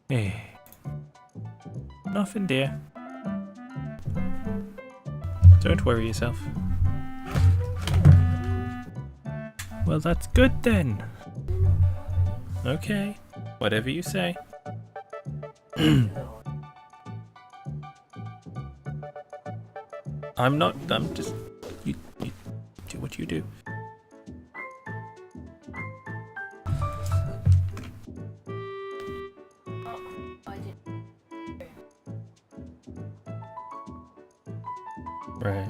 Hey. Nothing, dear. Don't worry yourself. Well, that's good then. Okay, whatever you say. I'm just... You do what you do. Right.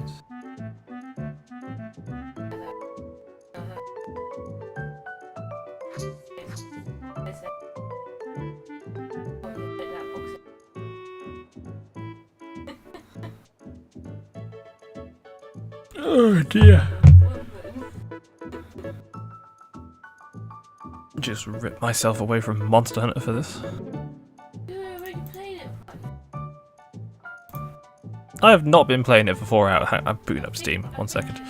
Oh dear. Just ripped myself away from Monster Hunter for this. I have not been playing it for 4 hours. I'm booting up Steam. 1 second.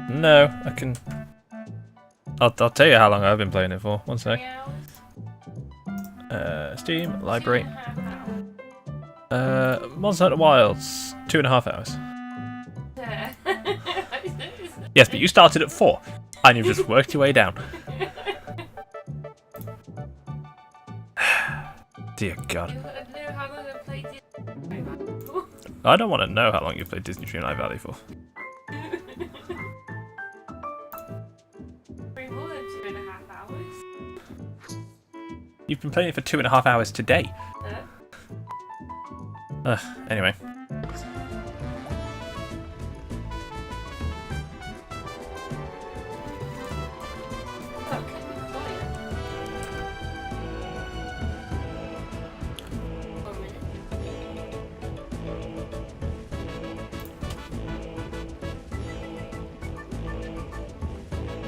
No, I can... I'll tell you how long I've been playing it for. 1 sec. Steam, library. Monster Hunter Wilds, 2.5 hours. Yes, but you started at 4, and you've just worked your way down. Dear God. I don't want to know how long you've played Disney Dreamlight Valley for. More than 2.5 hours. You've been playing it for 2.5 hours today. Anyway.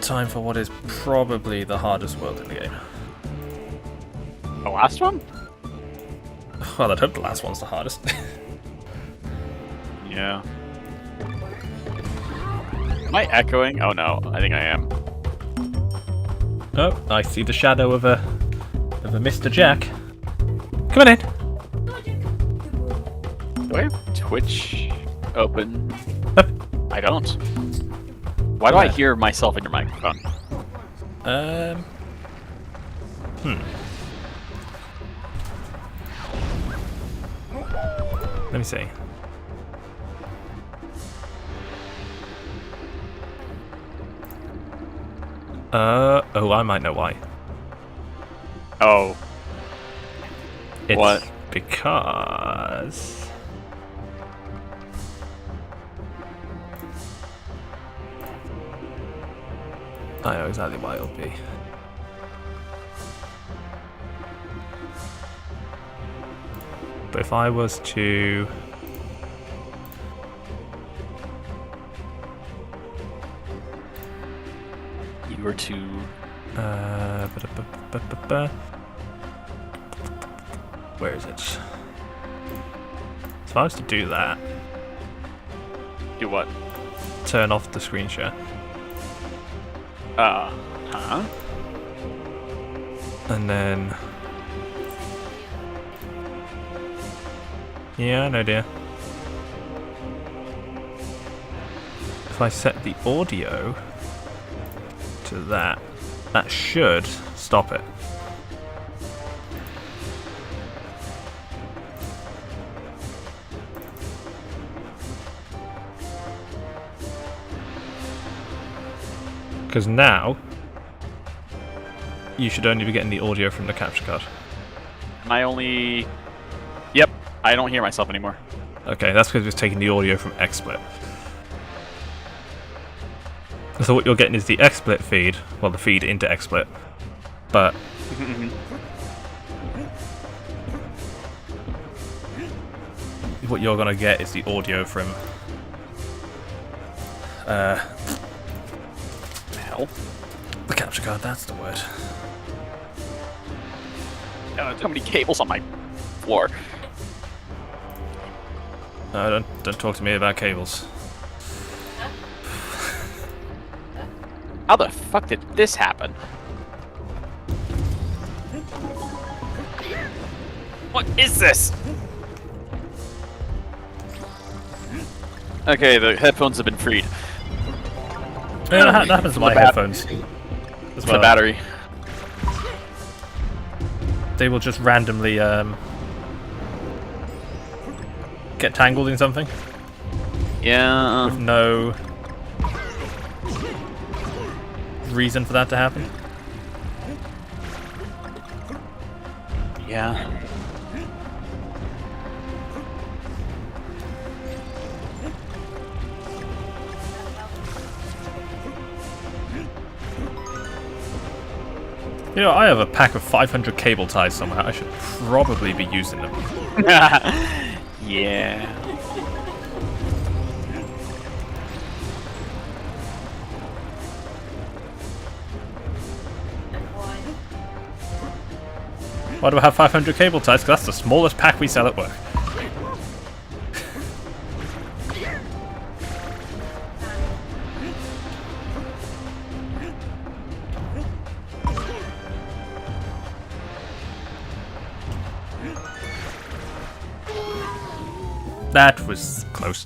Time for what is probably the hardest world in the game. The last one? Well, I'd hope the last one's the hardest. Yeah. Am I echoing? Oh no, I think I am. Oh, I see the shadow of a Mr. Jack. Come on in. Do I have Twitch open? Up. I don't. Why do I hear myself in your microphone? Let me see. Oh, I might know why. Oh. It's What? because... I know exactly why it'll be. But if I was to... You were to... Where is it? So if I was to do that, Do what? turn off the screen share, Huh? and then... Yeah, no dear. If I set the audio to that, that should stop it. Because now, you should only be getting the audio from the capture card. Am I only... Yep, I don't hear myself anymore. Okay, that's because it's taking the audio from XSplit. So what you're getting is the XSplit feed, well, the feed into XSplit, but what you're gonna get is the audio from Hell. the capture card. That's the word. How many cables on my floor? No, don't talk to me about cables. How the fuck did this happen? What is this? Okay, the headphones have been freed. Yeah, that happens to my headphones as The well. battery. They will just randomly get tangled in something Yeah. with no reason for that to happen. Yeah. You know, I have a pack of 500 cable ties somewhere. I should probably be using them. Yeah. Why do I have 500 cable ties? Because that's the smallest pack we sell at work. That was close.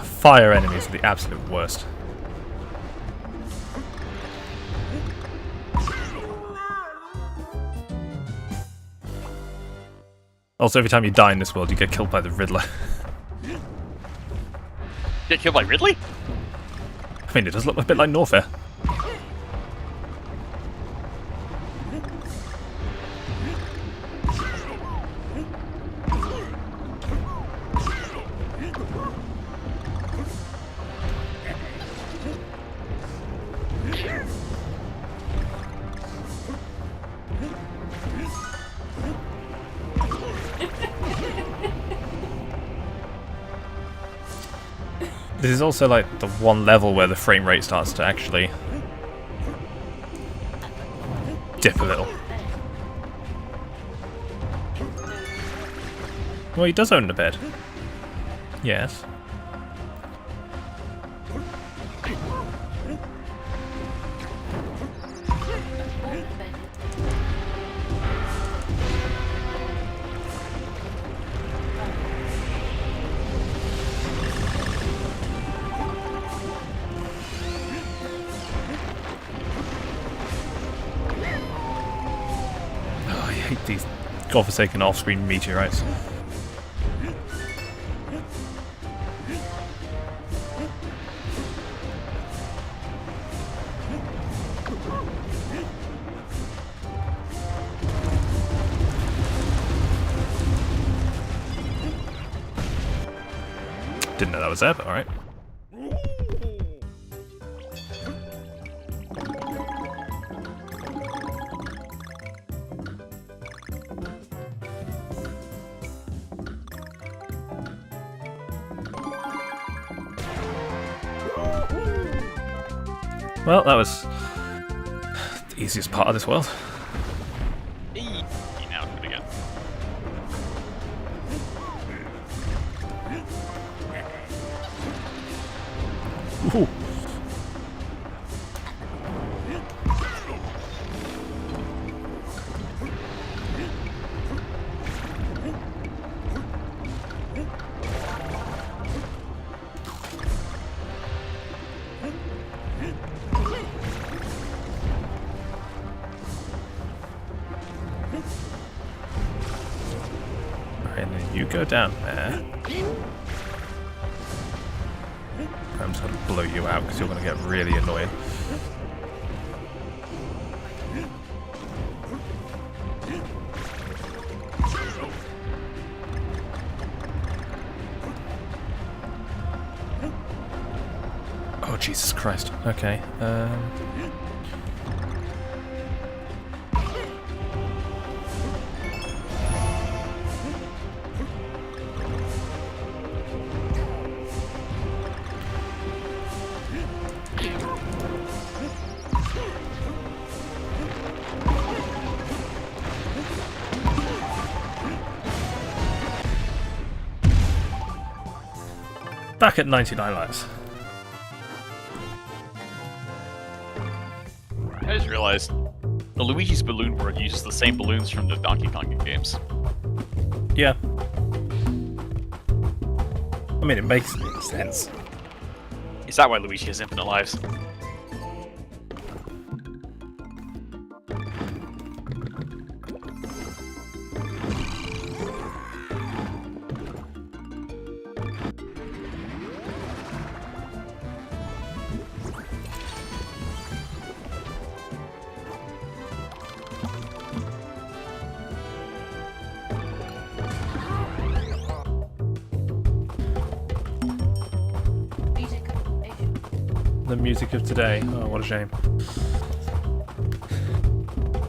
Fire enemies are the absolute worst. Also, every time you die in this world, you get killed by the Riddler. Get killed by Ridley? I mean, it does look a bit like Norfair. This is also like the one level where the frame rate starts to actually dip a little. Well, he does own the bed. Yes. I hate these godforsaken off-screen meteorites. Didn't know that was there, but alright. Well, that was the easiest part of this world. Hey, now do it again. Ooh. Alright, and then you go down there. I'm just going to blow you out because you're going to get really annoying. Oh, Jesus Christ. Okay. back at 99 lives. I just realized the Luigi's Balloon Board uses the same balloons from the Donkey Kong games. Yeah. I mean, it makes sense. Is that why Luigi has infinite lives? The music of today. Oh, what a shame.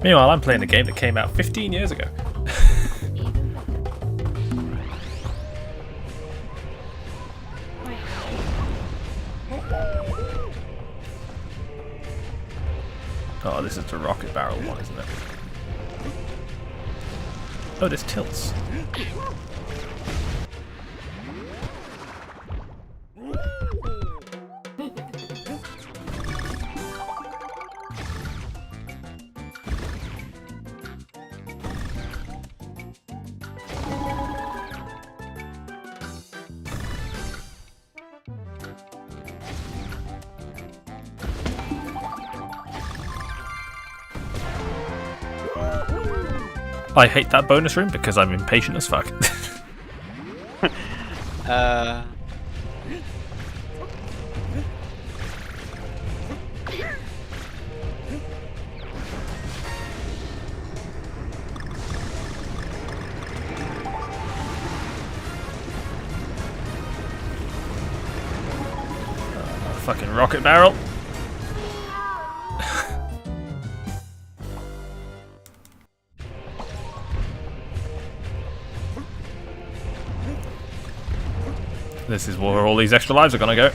Meanwhile, I'm playing a game that came out 15 years ago. Oh, this is the rocket barrel one, isn't it? Oh, there's tilts. I hate that bonus room because I'm impatient as fuck. Fucking rocket barrel. This is where all these extra lives are gonna go.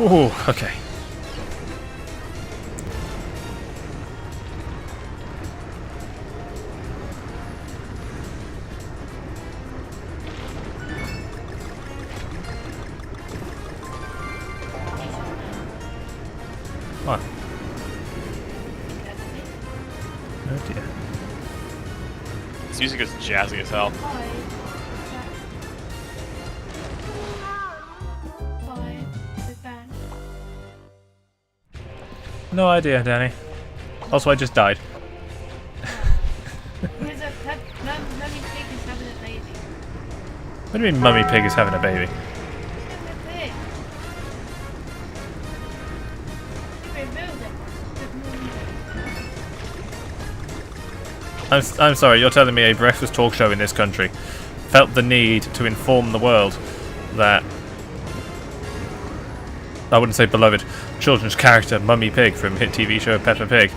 Ooh, okay. What? Oh dear. This music is jazzy as hell. No idea, Danny. Also, I just died. Mummy Pig is having a baby. What do you mean Mummy Pig is having a baby? Pig. He revealed it. I'm sorry, you're telling me a breakfast talk show in this country felt the need to inform the world that, I wouldn't say beloved, children's character Mummy Pig from hit TV show Peppa Pig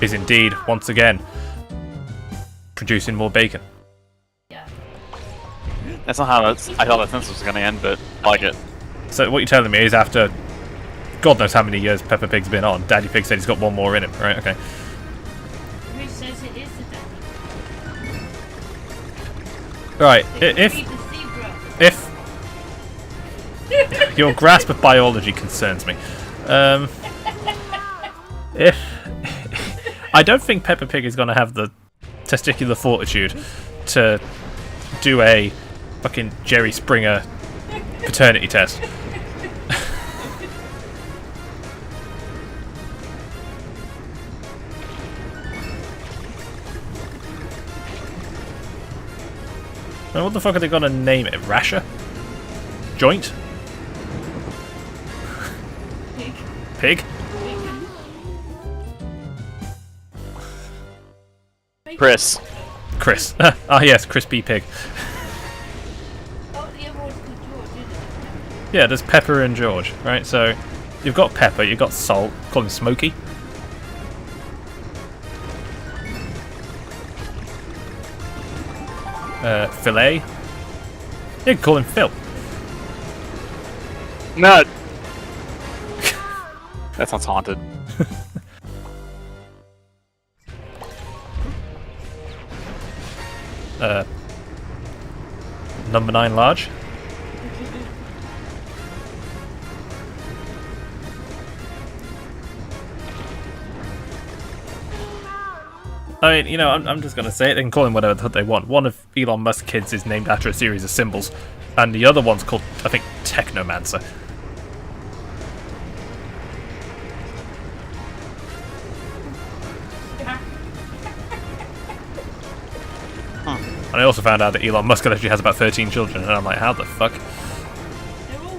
is indeed, once again, producing more bacon. Yeah. That's not how I thought that sentence was going to end, but I like it. So what you're telling me is after God knows how many years Peppa Pig's been on, Daddy Pig said he's got one more in him, right? Okay. Who says it is the daddy? Right, Read if the zebra. your grasp of biology concerns me. If I don't think Peppa Pig is going to have the testicular fortitude to do a fucking Jerry Springer paternity test. Well, what the fuck are they going to name it? Rasher? Joint? Pig? Chris. Chris. Ah, yes, Crispy Pig. Oh, the other one's called George, isn't it? Yeah, there's Pepper and George, right? So you've got Pepper, you've got Salt, call him Smokey. Filet. You can call him Phil. No. That sounds haunted. Number 9 large. I mean, you know, I'm just gonna say it. They can call him whatever they want. One of Elon Musk's kids is named after a series of symbols, and the other one's called, I think, Technomancer. And I also found out that Elon Musk actually has about 13 children, and I'm like, how the fuck? They're all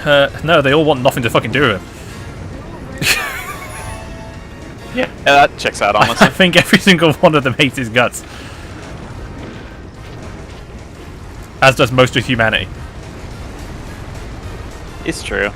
robots. No, they all want nothing to fucking do with him. Yeah, that checks out, I honestly. think every single one of them hates his guts. As does most of humanity. It's true.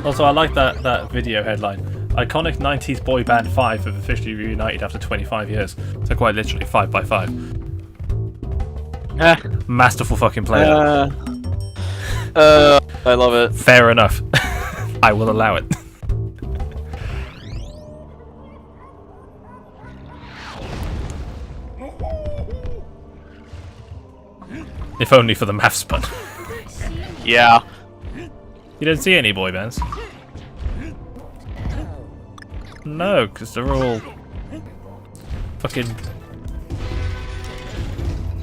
Also, I like that video headline. Iconic 90s boy band 5 have officially reunited after 25 years. So quite literally 5x5. Masterful fucking player. I love it. Fair enough. I will allow it. If only for the maths pun. Yeah. You don't see any boy bands? No, because they're all fucking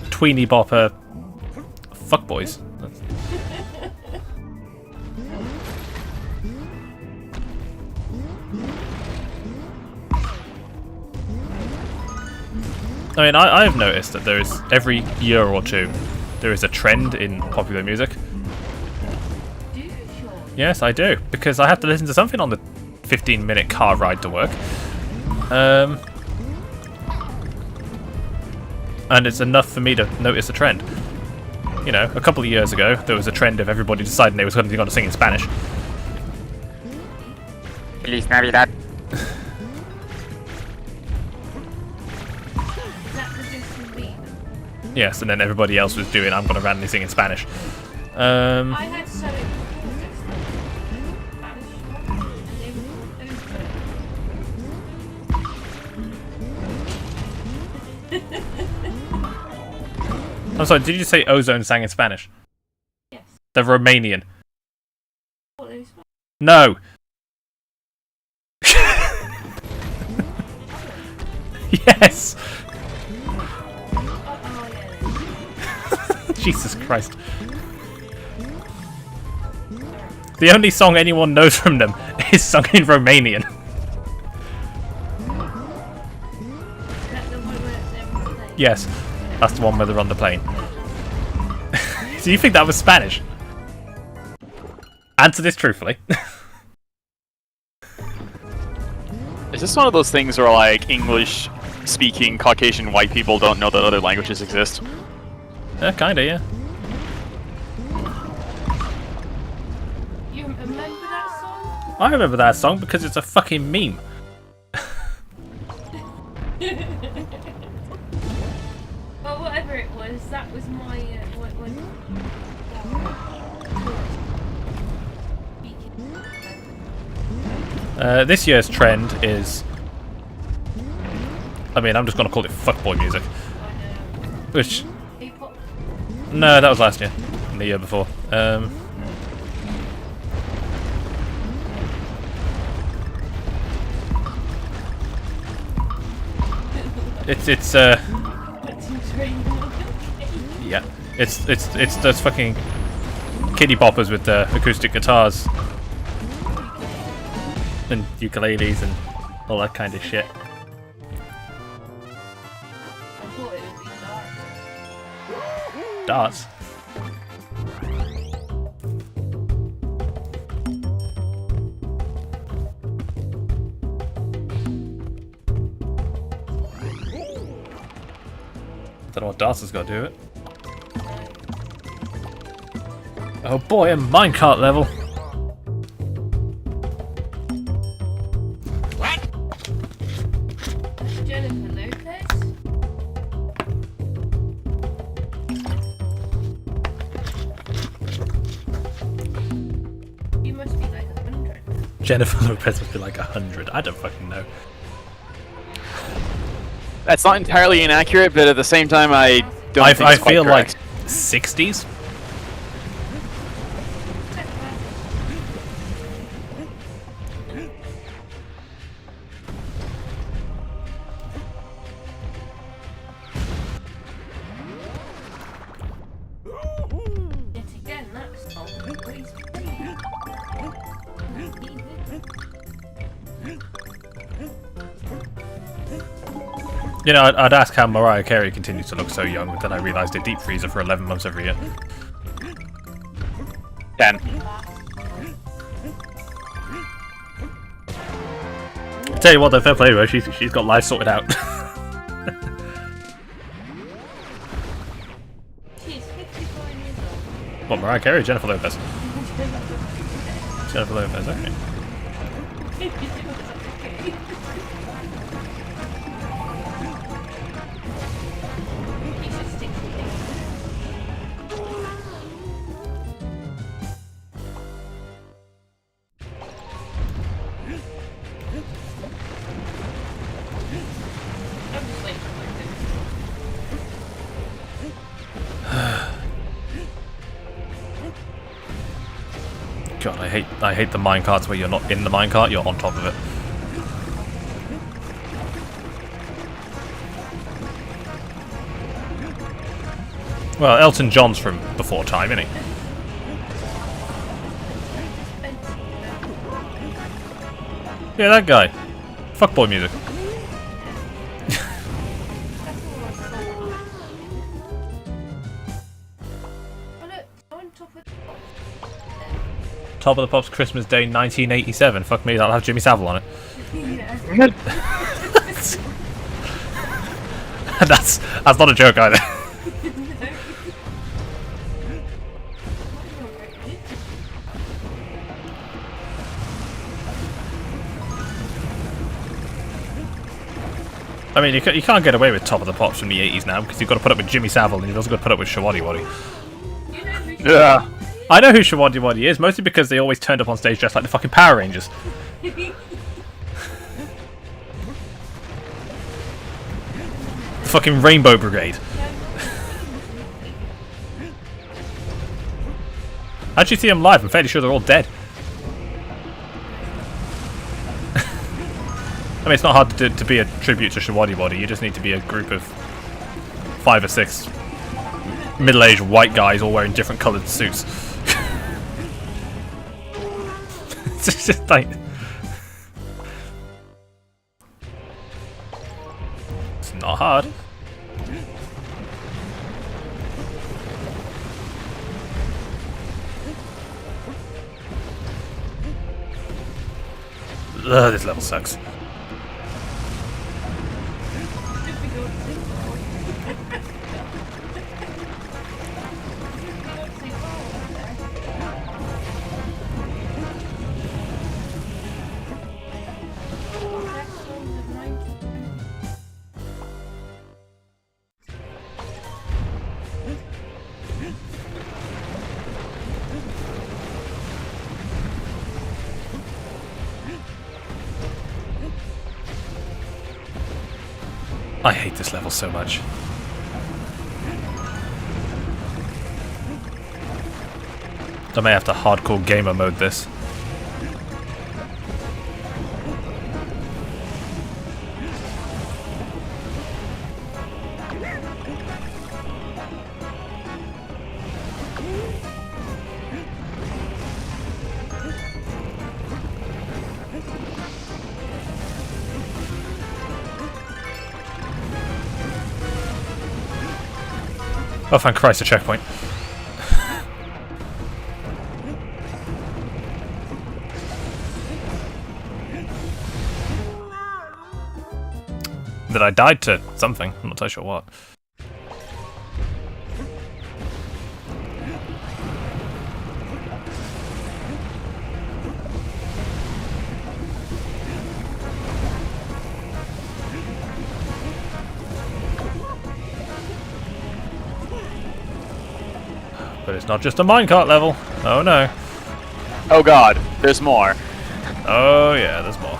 tweeny bopper fuckboys. I mean, I've noticed that there is, every year or two, there is a trend in popular music. Do you, Sean? Yes, I do, because I have to listen to something on the 15-minute car ride to work. And it's enough for me to notice a trend. You know, a couple of years ago, there was a trend of everybody deciding they were going to sing in Spanish. Feliz Navidad. Is that the Justin Bieber? Yes, and then everybody else was doing, I'm going to randomly sing in Spanish. I had so it before Spanish, and they were I'm sorry, did you say Ozone sang in Spanish? Yes. They're Romanian. What they were Spanish. No! Yes! Oh yeah. Jesus Christ. The only song anyone knows from them is sung in Romanian. Is that the one where they're on the plane? Yes, that's the one where they're on the plane. So you think that was Spanish? Answer this truthfully. Is this one of those things where, like, English-speaking Caucasian white people don't know that other languages exist? Kinda, yeah. You remember that song? I remember that song because it's a fucking meme. Well, whatever it was, that was my when This year's trend is... I mean, I'm just gonna call it fuckboy music. Which... No, that was last year. And the year before. It's yeah. It's those fucking kiddie poppers with the acoustic guitars and ukuleles and all that kind of shit. I thought it would be dark. Darts. Don't know what darts has got to do with it. Oh boy, a minecart level. Jennifer Lopez? You must be like 100. Jennifer Lopez must be like 100. I don't fucking know. That's not entirely inaccurate, but at the same time, I don't think I it's quite feel correct. like 60s. Yet again, that was all always free. You know, I'd ask how Mariah Carey continues to look so young, but then I realised they deep freeze her for 11 months every year. 10. Tell you what, though, fair play to her, she's got life sorted out. She's 54 years old. What, Mariah Carey or Jennifer Lopez? Jennifer Lopez, okay. He's just 60. I'm just waiting for my God, I hate the minecarts where you're not in the minecart, you're on top of it. Well, Elton John's from before time, isn't he? Yeah, that guy. Fuckboy music. Oh look, on top of the Top of the Pops Christmas Day 1987. Fuck me, that'll have Jimmy Savile on it. yeah. that's not a joke either. I mean, you can't get away with Top of the Pops from the 80s now, because you've got to put up with Jimmy Savile and you've also got to put up with Shawaddy Waddy. You know who Yeah. I know who Shawaddy Waddy is, mostly because they always turned up on stage dressed like the fucking Power Rangers. The fucking Rainbow Brigade. How'd you see them live? I'm fairly sure they're all dead. I mean, it's not hard to be a tribute to Shawaddy Waddy. You just need to be a group of 5 or 6 middle-aged white guys all wearing different coloured suits. It's just like... It's not hard. Ugh, this level sucks. I hate this level so much. I may have to hardcore gamer mode this. Oh, thank Christ, a checkpoint. That I died to something. I'm not entirely sure what. But it's not just a minecart level. Oh no. Oh god, there's more. Oh yeah, there's more.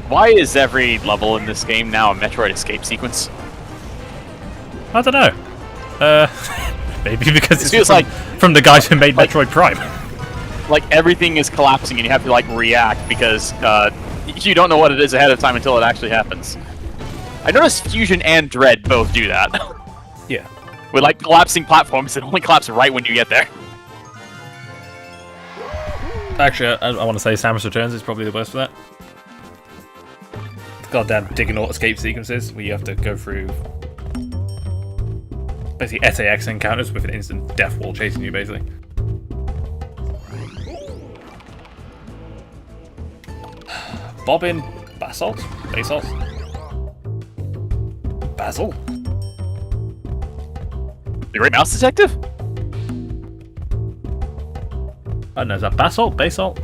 Why is every level in this game now a Metroid escape sequence? I don't know. Maybe because it's feels from, like- from the guys who made Metroid Prime. Like everything is collapsing and you have to like react because you don't know what it is ahead of time until it actually happens. I noticed Fusion and Dread both do that. Yeah. With like collapsing platforms, it only collapses right when you get there. Actually, I want to say Samus Returns is probably the worst for that. The goddamn Diggernaut escape sequences where you have to go through basically SAX encounters with an instant death wall chasing you, basically. Bobbin Basalt? Basalt? Basil? The Great Mouse Detective? I don't know, is that Basalt? Basalt?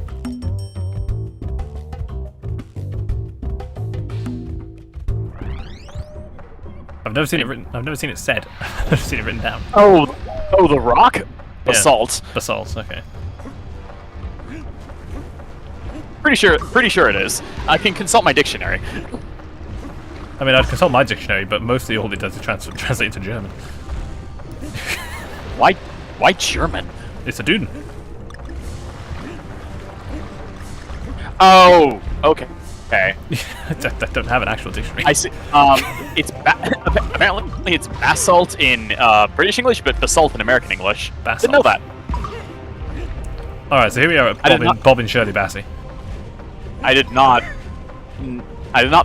I've never seen it written. I've never seen it said. I've never seen it written down. Oh, the Rock? Basalt. Basalt, okay. Pretty sure it is. I can consult my dictionary. I mean, I'd consult my dictionary, but mostly all it does is translate into German. Why German? It's a Duden. Oh, okay. Okay. I don't have an actual dictionary. I see. It's apparently it's basalt in British English, but basalt in American English. Basalt. Didn't know that. Alright, so here we are at Bob and Shirley Bassey. I did not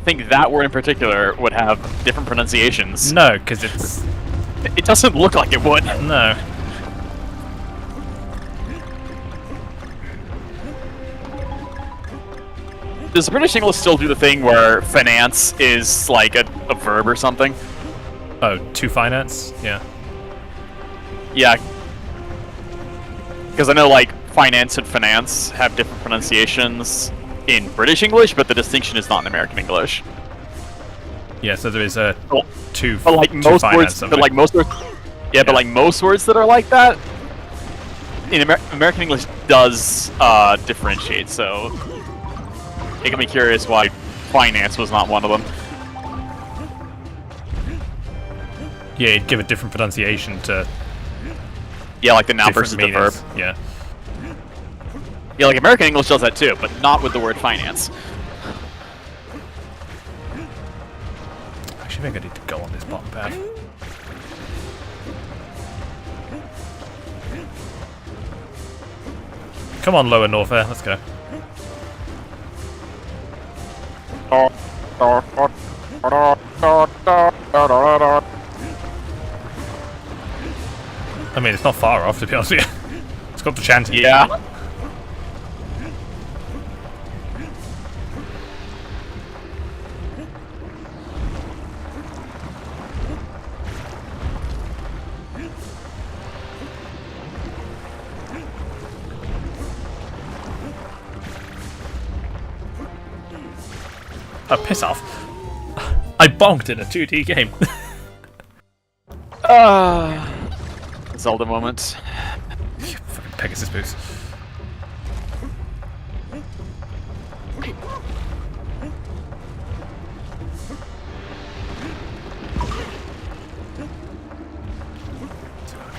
think that word in particular would have different pronunciations. No, because it's... It doesn't look like it would. No. Does British English still do the thing where finance is like a verb or something? Oh, to finance? Yeah. Yeah. Because I know like finance and finance have different pronunciations in British English, but the distinction is not in American English. Yeah, so there is a Well, to But like to most finance words, something. but like most words, yeah, but like most words that are like that, in American English does differentiate. So it got me curious why finance was not one of them. Yeah, it'd give a different pronunciation to Yeah, like the noun different versus the verb. meanings. Yeah. Yeah, like American English does that too, but not with the word finance. Actually, I think I need to go on this bottom path. Come on, Lower North Air, let's go. I mean, it's not far off, to be honest with you. It's got the chanting. Yeah. Oh, piss off. I bonked in a 2D game. Zelda moment. Fucking Pegasus boost.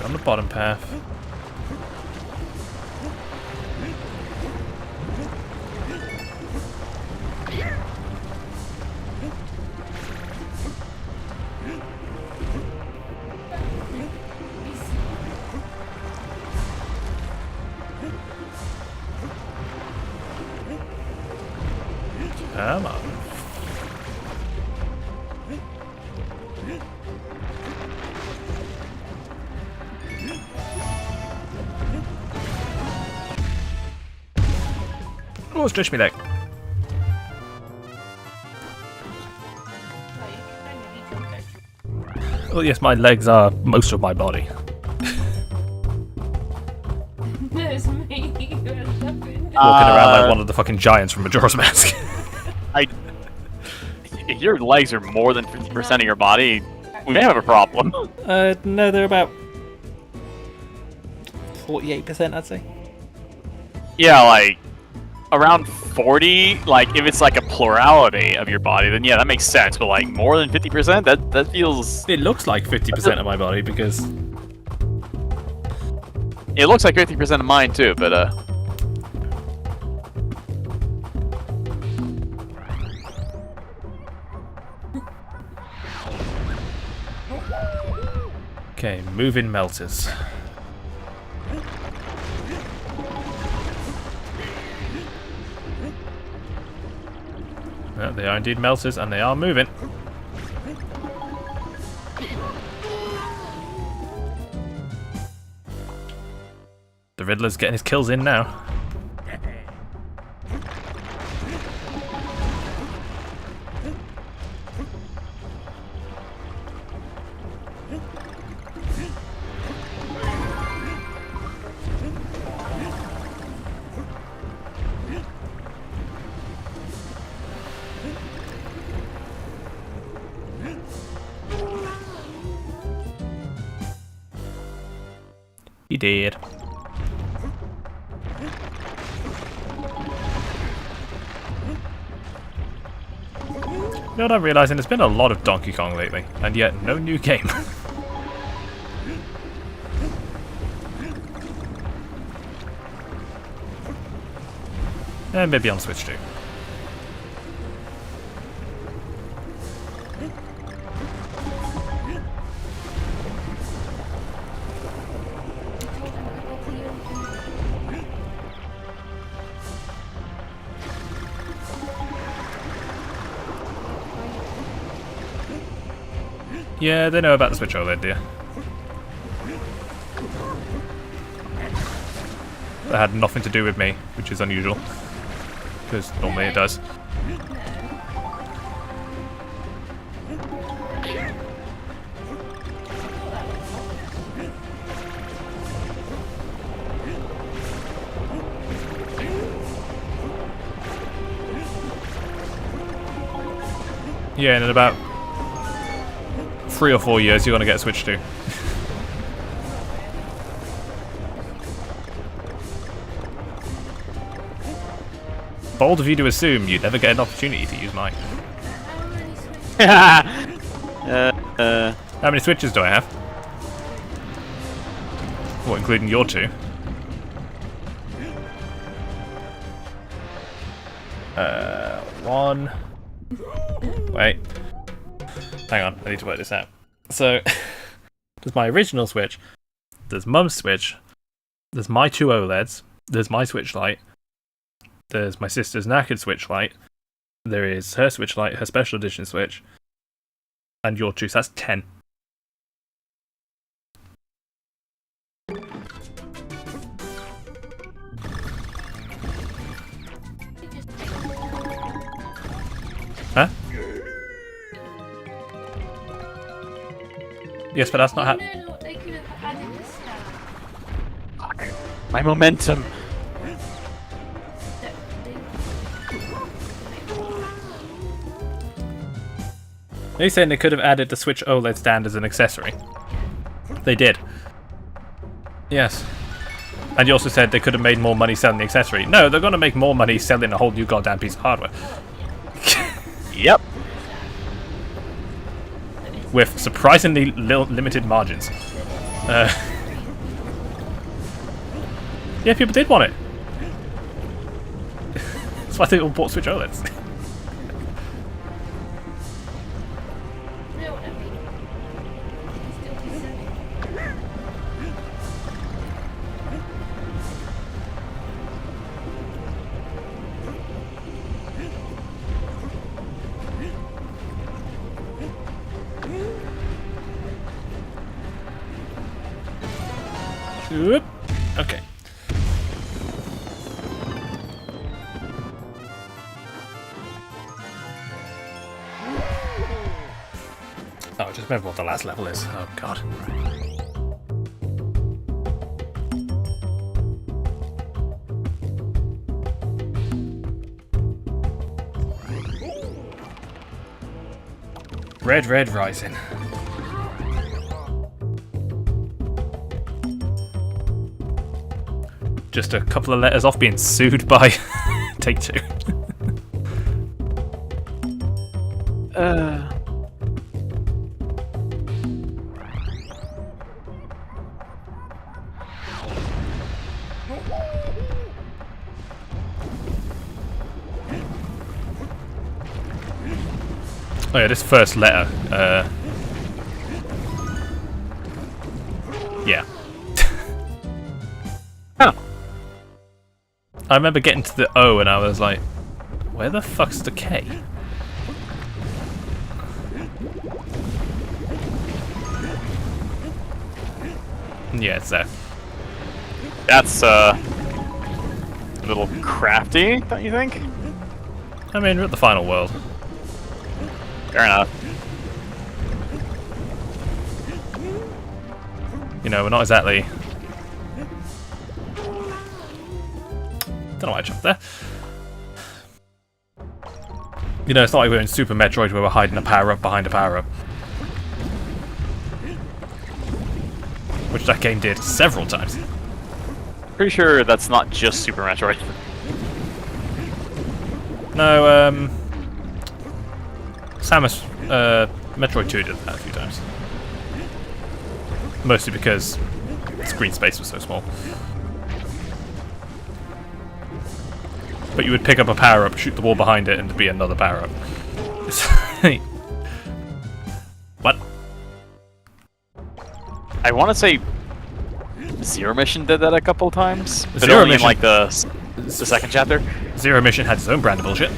On the bottom path. Come on. Oh, stretch me leg. Oh, you can kind of need your Oh yes, my legs are most of my body. There's me. Walking around like one of the fucking giants from Majora's Mask. If your legs are more than 50% of your body, we may have a problem. No, they're about 48%, I'd say. Yeah, like around 40. Like if it's like a plurality of your body, then yeah, that makes sense. But like more than 50%, that feels. It looks like 50% of my body because It looks like 50% of mine too, but okay, moving melters. Well, they are indeed melters, and they are moving. The Riddler's getting his kills in now. He did. You know what I'm realising? There's been a lot of Donkey Kong lately, and yet no new game. And maybe on Switch too. Yeah, they know about the Switch OLED, dear. That had nothing to do with me, which is unusual. Because normally it does. Yeah, and in about 3 or 4 years, you're going to get a Switch too. Bold of you to assume you'd never get an opportunity to use mine. How many Switches do I have? Well, including your 2. One. Wait. Hang on, I need to work this out. So, there's my original Switch, there's Mum's Switch, there's my 2 OLEDs, there's my Switch Lite, there's my sister's knackered Switch Lite, there is her Switch Lite, her special edition Switch, and your 2, so that's 10. Huh? Yes, but that's not how. No, they could have added this now. fuck. My momentum. Are you saying they could have added the Switch OLED stand as an accessory? They did. Yes. And you also said they could have made more money selling the accessory. No, they're going to make more money selling a whole new goddamn piece of hardware. Yep. With surprisingly limited margins. Yeah, people did want it. That's why they all bought Switch OLEDs. No, I mean, still be selling. Oop. Okay. Oh, just remember what the last level is. Oh god. Red Red Rising. Just a couple of letters off being sued by Take-Two. Oh yeah, this first letter. Yeah. Oh. I remember getting to the O and I was like, where the fuck's the K? Yeah, it's there. That's a little crafty, don't you think? I mean, we're at the final world. Fair enough. You know, we're not exactly... Don't know why I jumped there. You know, it's not like we're in Super Metroid where we're hiding a power-up behind a power-up. Which that game did several times. Pretty sure that's not just Super Metroid. No, Samus, Metroid 2 did that a few times. Mostly because screen space was so small. But you would pick up a power-up, shoot the wall behind it, and there'd be another power-up. What? I want to say Zero Mission did that a couple times, but Zero only Mission- in like the second chapter. Zero Mission had its own brand of bullshit.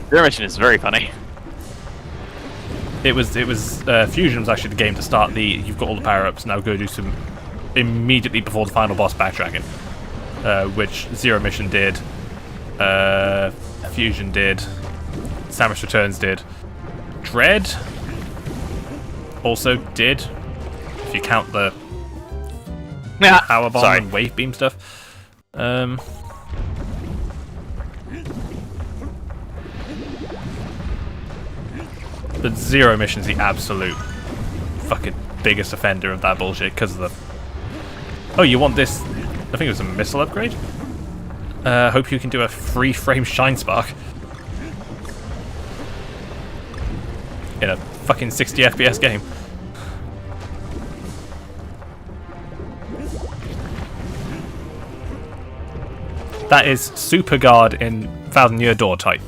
Zero Mission is very funny. It was Fusion was actually the game to start the you've got all the power-ups, now go do some immediately before the final boss backtracking. Which Zero Mission did, Fusion did, Samus Returns did, Dread also did, if you count the power bomb Sorry. and wave beam stuff. But Zero Mission's the absolute fucking biggest offender of that bullshit because of the... Oh, you want this... I think it was a missile upgrade? Hope you can do a free frame Shine Spark. In a fucking 60 FPS game. That is Super Guard in Thousand Year Door type.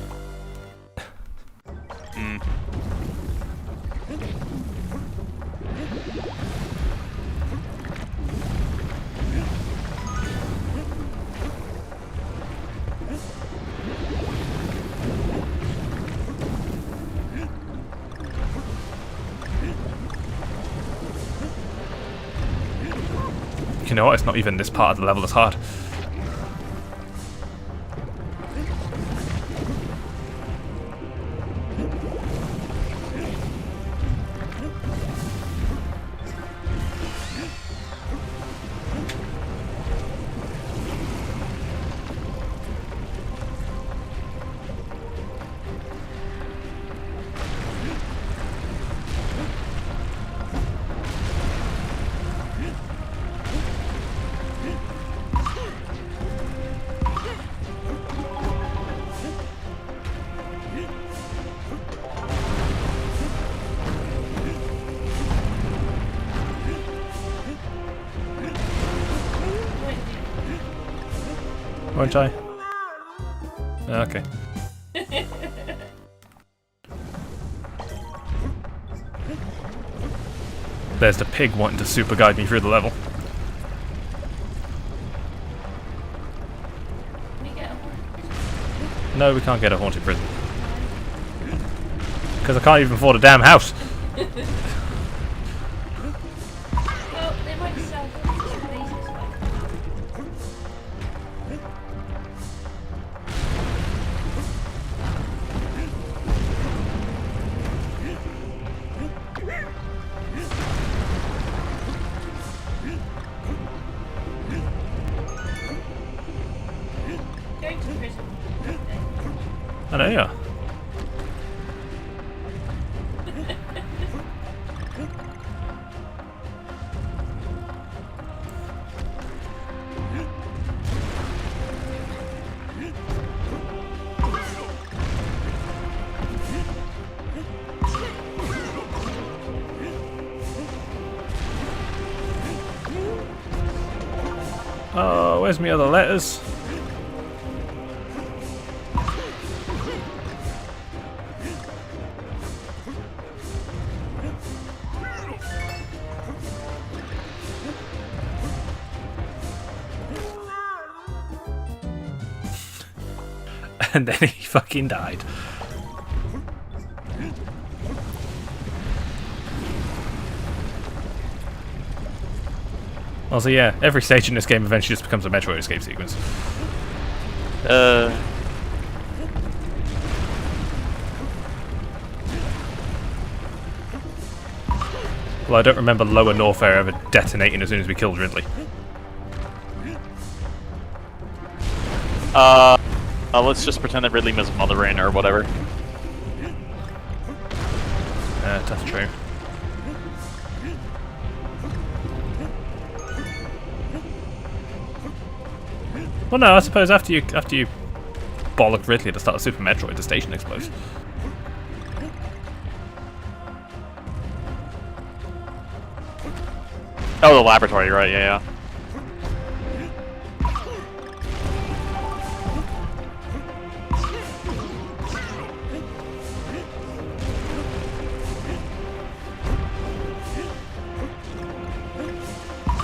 You know what? It's not even this part of the level that's hard. Won't I? Okay. There's the pig wanting to super guide me through the level. Can we get a No, we can't get a haunted prison. Because I can't even afford a damn house. Well, they might sell them. I know you are. Oh, where's my other letters? And then he fucking died. Also, yeah, every stage in this game eventually just becomes a Metroid escape sequence. Well, I don't remember Lower Norfair ever detonating as soon as we killed Ridley. Let's just pretend that Ridley was mothering or whatever. That's true. Well, no, I suppose after you bollock Ridley at the start of Super Metroid, the station explodes. Oh, the laboratory, right? Yeah, yeah.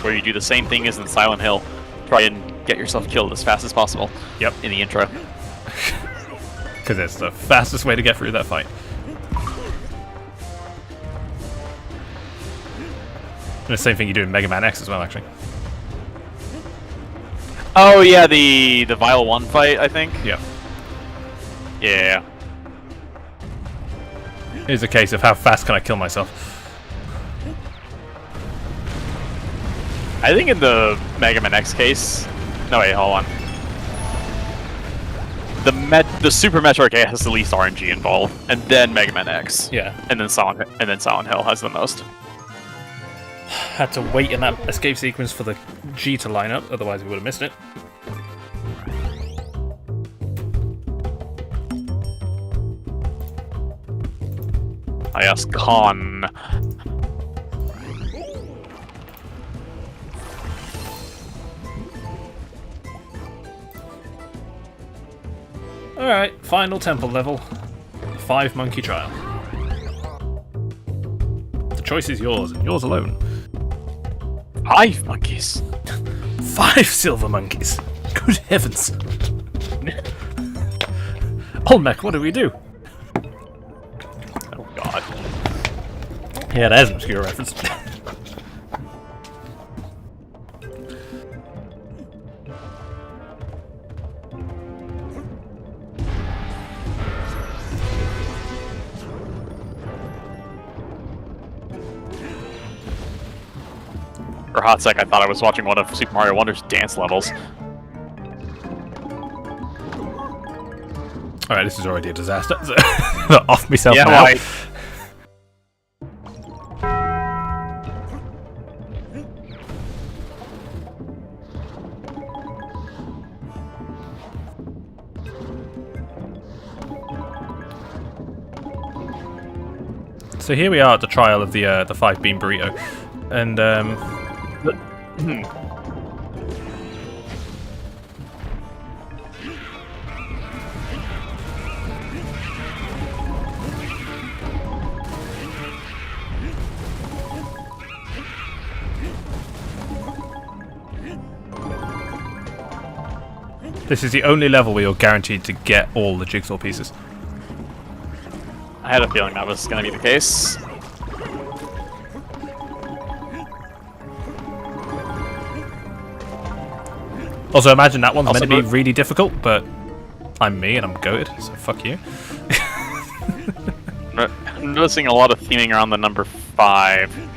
Where you do the same thing as in Silent Hill. Try and get yourself killed as fast as possible. Yep. In the intro. Because it's the fastest way to get through that fight. And the same thing you do in Mega Man X as well, actually. Oh yeah, the Vile 1 fight, I think. Yeah. Yeah. It's a case of how fast can I kill myself. I think in the Mega Man X case... No, wait, hold on. The Super Metroid case has the least RNG involved, and then Mega Man X. Yeah. And then Silent Hill has the most. Had to wait in that escape sequence for the G to line up, otherwise we would have missed it. I asked Khan. Alright, final temple level. 5 monkey trial. The choice is yours, and yours alone. 5 monkeys. 5 silver monkeys. Good heavens. Olmec, what do we do? Oh god. Yeah, there's an obscure reference. For a hot sec, I thought I was watching one of Super Mario Wonder's dance levels. Alright, this is already a disaster. So off myself Yeah, now. right. So here we are at the trial of the 5-bean burrito, and this is the only level where you're guaranteed to get all the jigsaw pieces. I had a feeling that was going to be the case. Also, imagine that one's Also meant to be good. really difficult, but I'm me and I'm goated, so fuck you. I'm noticing a lot of theming around the number 5.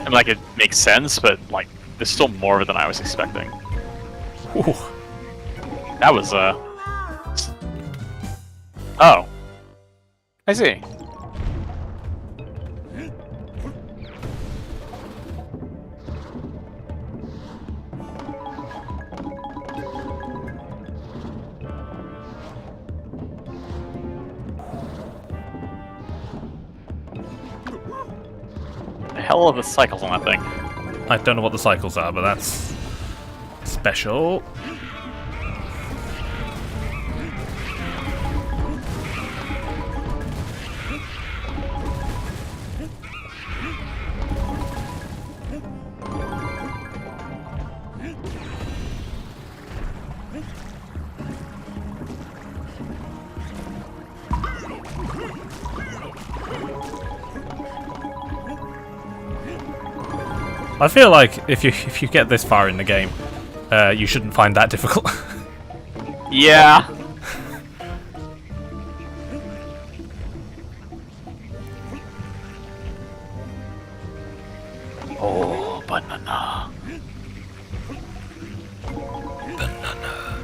And like, it makes sense, but like, there's still more than I was expecting. Ooh. That was Oh. I see. The hell are the cycles on that thing? I don't know what the cycles are, but that's special. I feel like if you get this far in the game, you shouldn't find that difficult. Yeah. Oh, banana. Banana.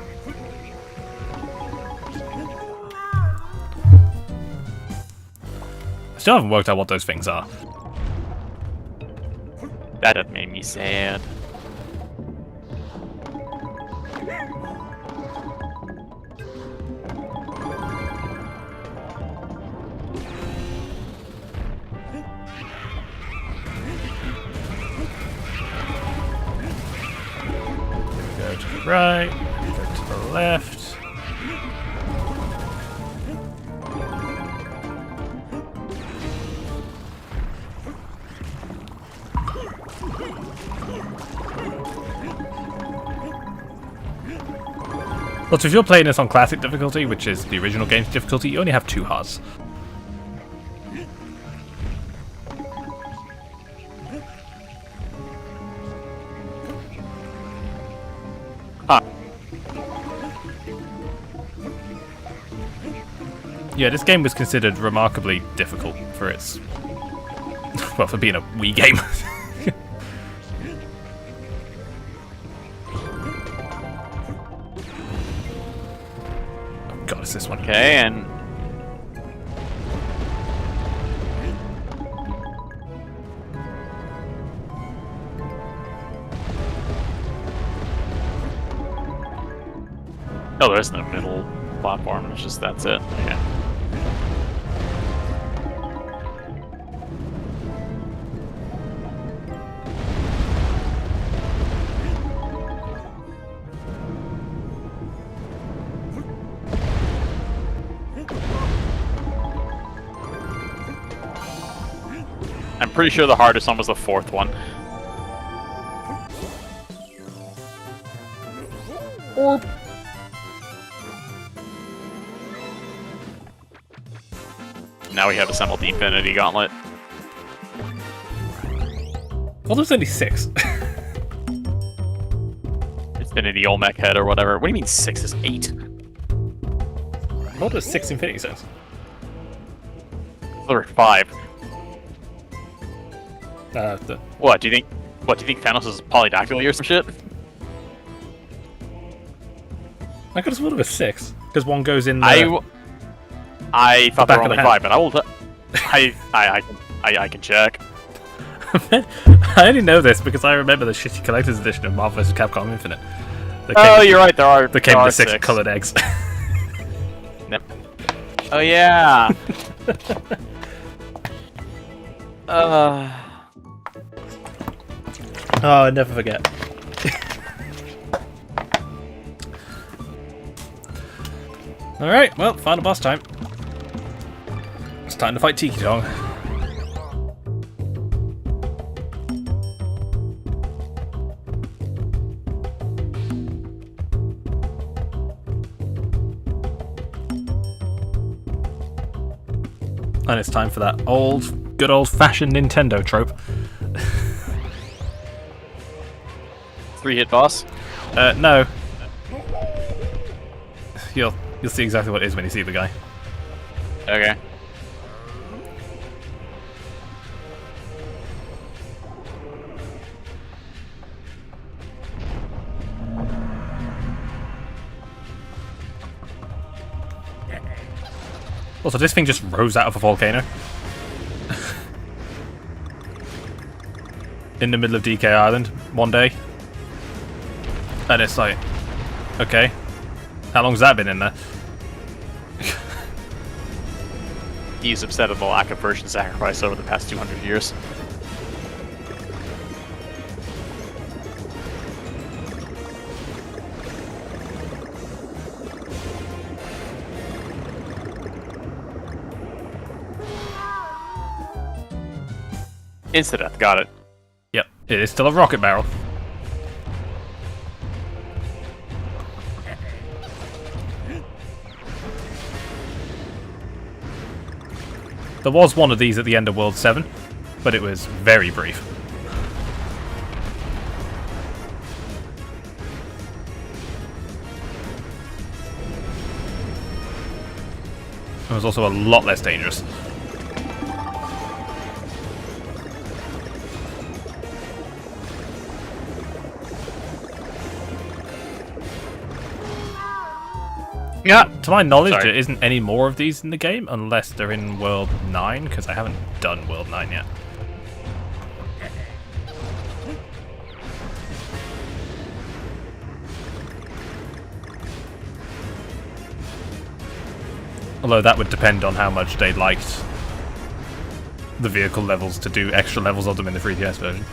I still haven't worked out what those things are. That had made me sad. Go to the right, go to the left. But if you're playing this on classic difficulty, which is the original game's difficulty, you only have 2 hearts. Huh. Yeah, this game was considered remarkably difficult for its... well, for being a Wii game. God, it's this one. Okay, and oh, there's no middle platform. It's just that's it. Okay. I'm pretty sure the hardest one was the 4th one. Now we have assembled the Infinity Gauntlet. Well, there's only 6. Infinity Olmec head or whatever. What do you mean 6 is 8? What does 6 Infinity Stones? There are 5. The... What do you think? What do you think Thanos is polydactyly or some shit? I could have sworn it was 6 because one goes in. I thought there back were of only the 5, but I will. I can check. I only know this because I remember the shitty collector's edition of Marvel vs. Capcom Infinite. Oh, you're right. There are. That came there with are 6 colored eggs. Yep. Oh yeah. Oh, I never forget. Alright, well, final boss time. It's time to fight Tiki Tong. And it's time for that good old-fashioned Nintendo trope. 3-hit boss? No. You'll see exactly what it is when you see the guy. Okay. Also, this thing just rose out of a volcano. In the middle of DK Island one day. And it's like, okay. How long's that been in there? He's upset at the lack of virgin sacrifice over the past 200 years. Insta-death, got it. Yep, it is still a rocket barrel. There was one of these at the end of World 7, but it was very brief. It was also a lot less dangerous. Yeah. To my knowledge, Sorry. there isn't any more of these in the game, unless they're in World 9, because I haven't done World 9 yet. Although that would depend on how much they liked the vehicle levels to do extra levels of them in the 3DS version.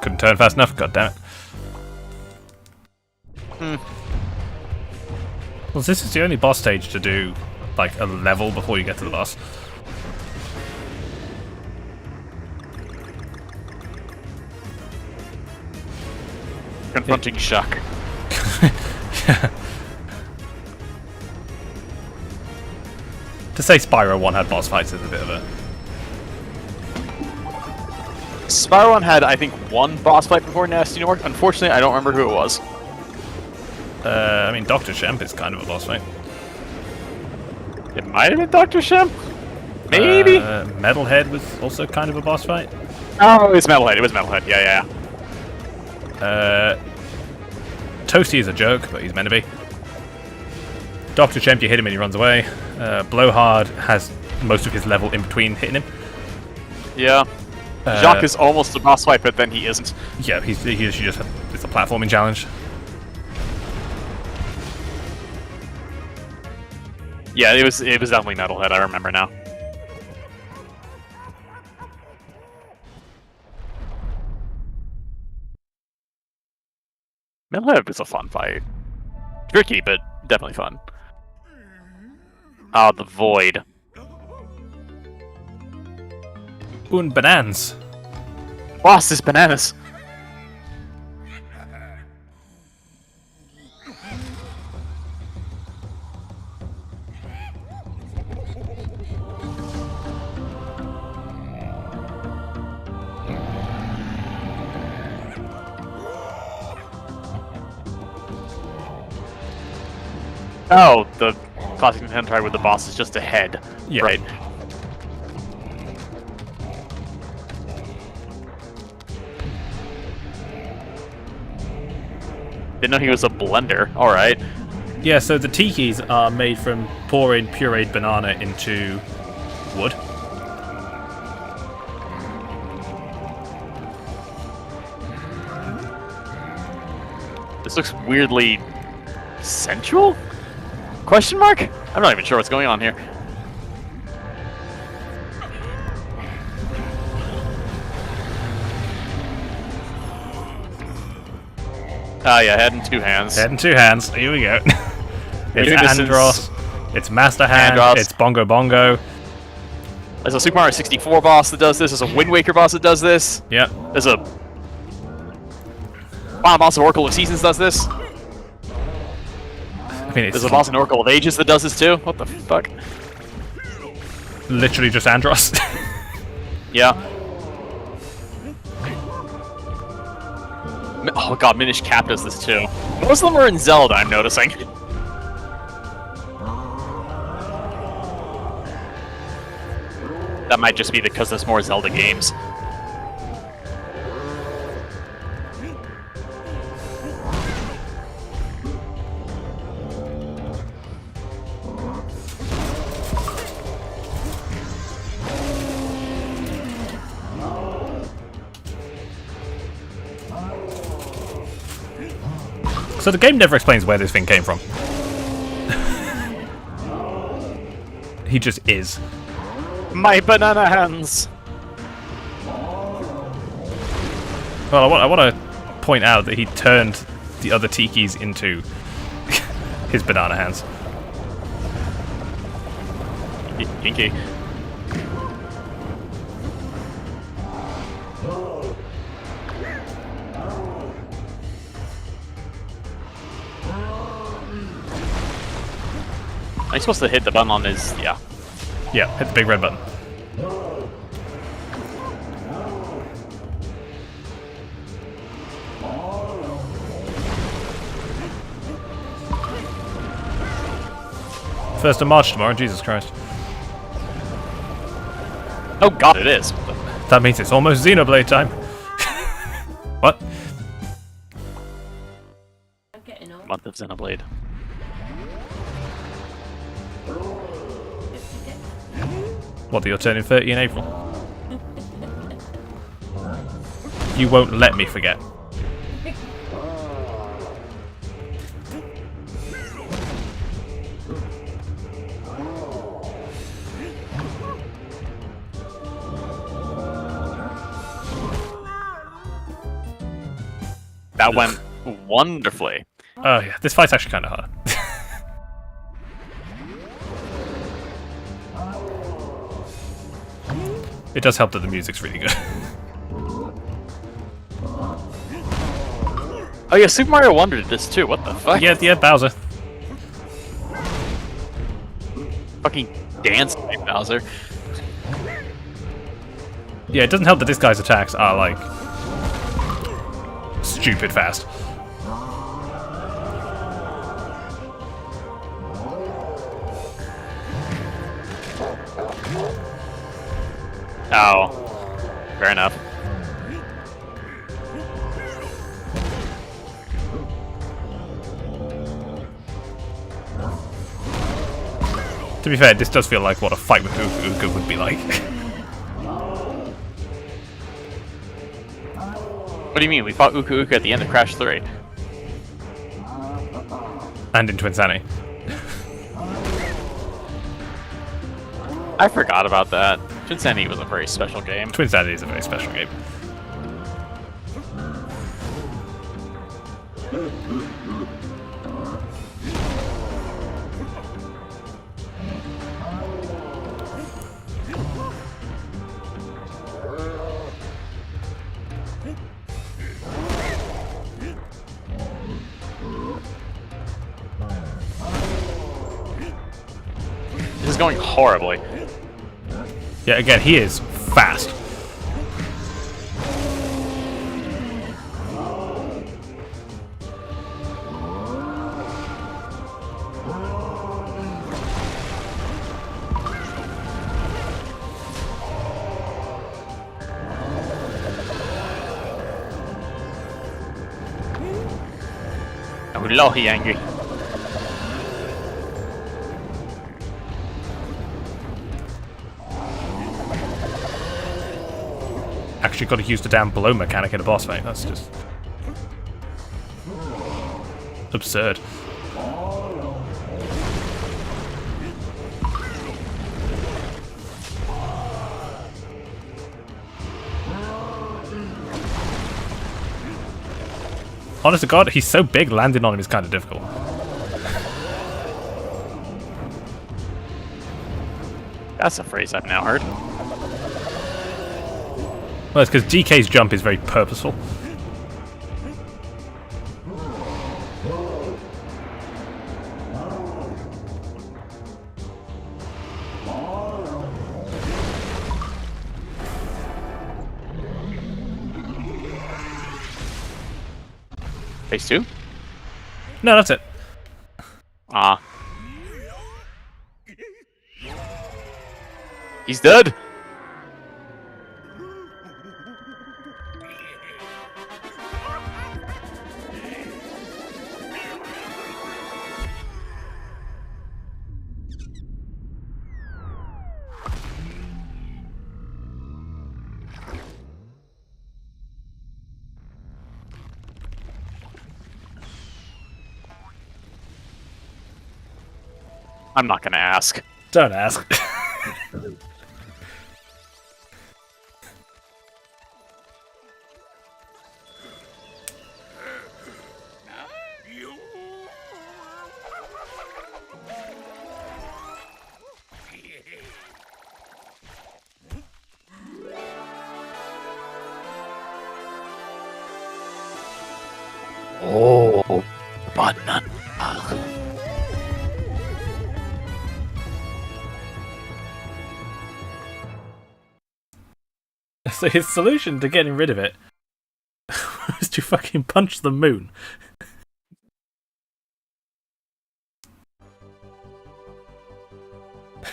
Couldn't turn fast enough, god damn it. Well, this is the only boss stage to do, like, a level before you get to the boss. Confronting Shock. Yeah. To say Spyro 1 had boss fights is a bit of a... Spyro 1 had, I think, one boss fight before Nasty Nork. Unfortunately, I don't remember who it was. I mean, Dr. Shemp is kind of a boss fight. It might have been Dr. Shemp? Maybe? Metalhead was also kind of a boss fight. Oh, it's Metalhead. It was Metalhead. Yeah. Toasty is a joke, but he's meant to be. Dr. Shemp, you hit him and he runs away. Blowhard has most of his level in between hitting him. Yeah. Jacques is almost a boss fight, but then he isn't. Yeah, he just it's a platforming challenge. Yeah, it was definitely Metalhead. I remember now. Metalhead was a fun fight. Tricky, but definitely fun. Oh, the Void. Und Bananas. Boss is bananas. Oh, the classic Nintendo try where the boss is just a head. Yeah. Right. Didn't know he was a blender. Alright. Yeah, so the tikis are made from pouring pureed banana into wood. This looks weirdly sensual? Question mark? I'm not even sure what's going on here. Ah, yeah, head and two hands. Head and two hands. Here we go. It's Unison's- Andros. It's Master Hand. Andros. It's Bongo Bongo. There's a Super Mario 64 boss that does this. There's a Wind Waker boss that does this. Yep. There's a Final Boss of Oracle of Seasons does this. mean, it's There's a boss in Oracle of Ages that does this too. What the fuck? literally just Andros. Yeah. Oh god, Minish Cap does this too. Most of them are in Zelda, I'm noticing. That might just be because there's more Zelda games. So the game never explains where this thing came from. He just is. My banana hands! Well, I want to point out that he turned the other tikis into his banana hands. Kinky. Are you supposed to hit the button on his... yeah. Yeah, hit the big red button. First of March tomorrow, Jesus Christ. Oh god, it is. That means it's almost Xenoblade time. What? I'm getting old. Month of Xenoblade. What, that you're turning 30 in April? You won't let me forget. That went wonderfully. Oh yeah, this fight's actually kind of hard. It does help that the music's really good. Oh yeah, Super Mario Wonder did this too. What the fuck? Yeah, Bowser. Fucking dance like Bowser. Yeah, it doesn't help that this guy's attacks are like stupid fast. Oh, fair enough. To be fair, this does feel like what a fight with Uka Uka would be like. What do you mean? We fought Uka Uka at the end of Crash 3. And in Twinsanity. I forgot about that. Twinsanity was a very special game. Twinsanity is a very special game. This is going horribly. Yeah, again, he is fast. Oh, Lohi angry. Actually got to use the damn blow mechanic in a boss fight. That's just absurd. Honest to God, he's so big, landing on him is kind of difficult. That's a phrase I've now heard. Well, it's because DK's jump is very purposeful. Phase 2? No, that's it. Ah. He's dead! I'm not gonna ask. Don't ask. Oh, banana. So his solution to getting rid of it was to fucking punch the moon.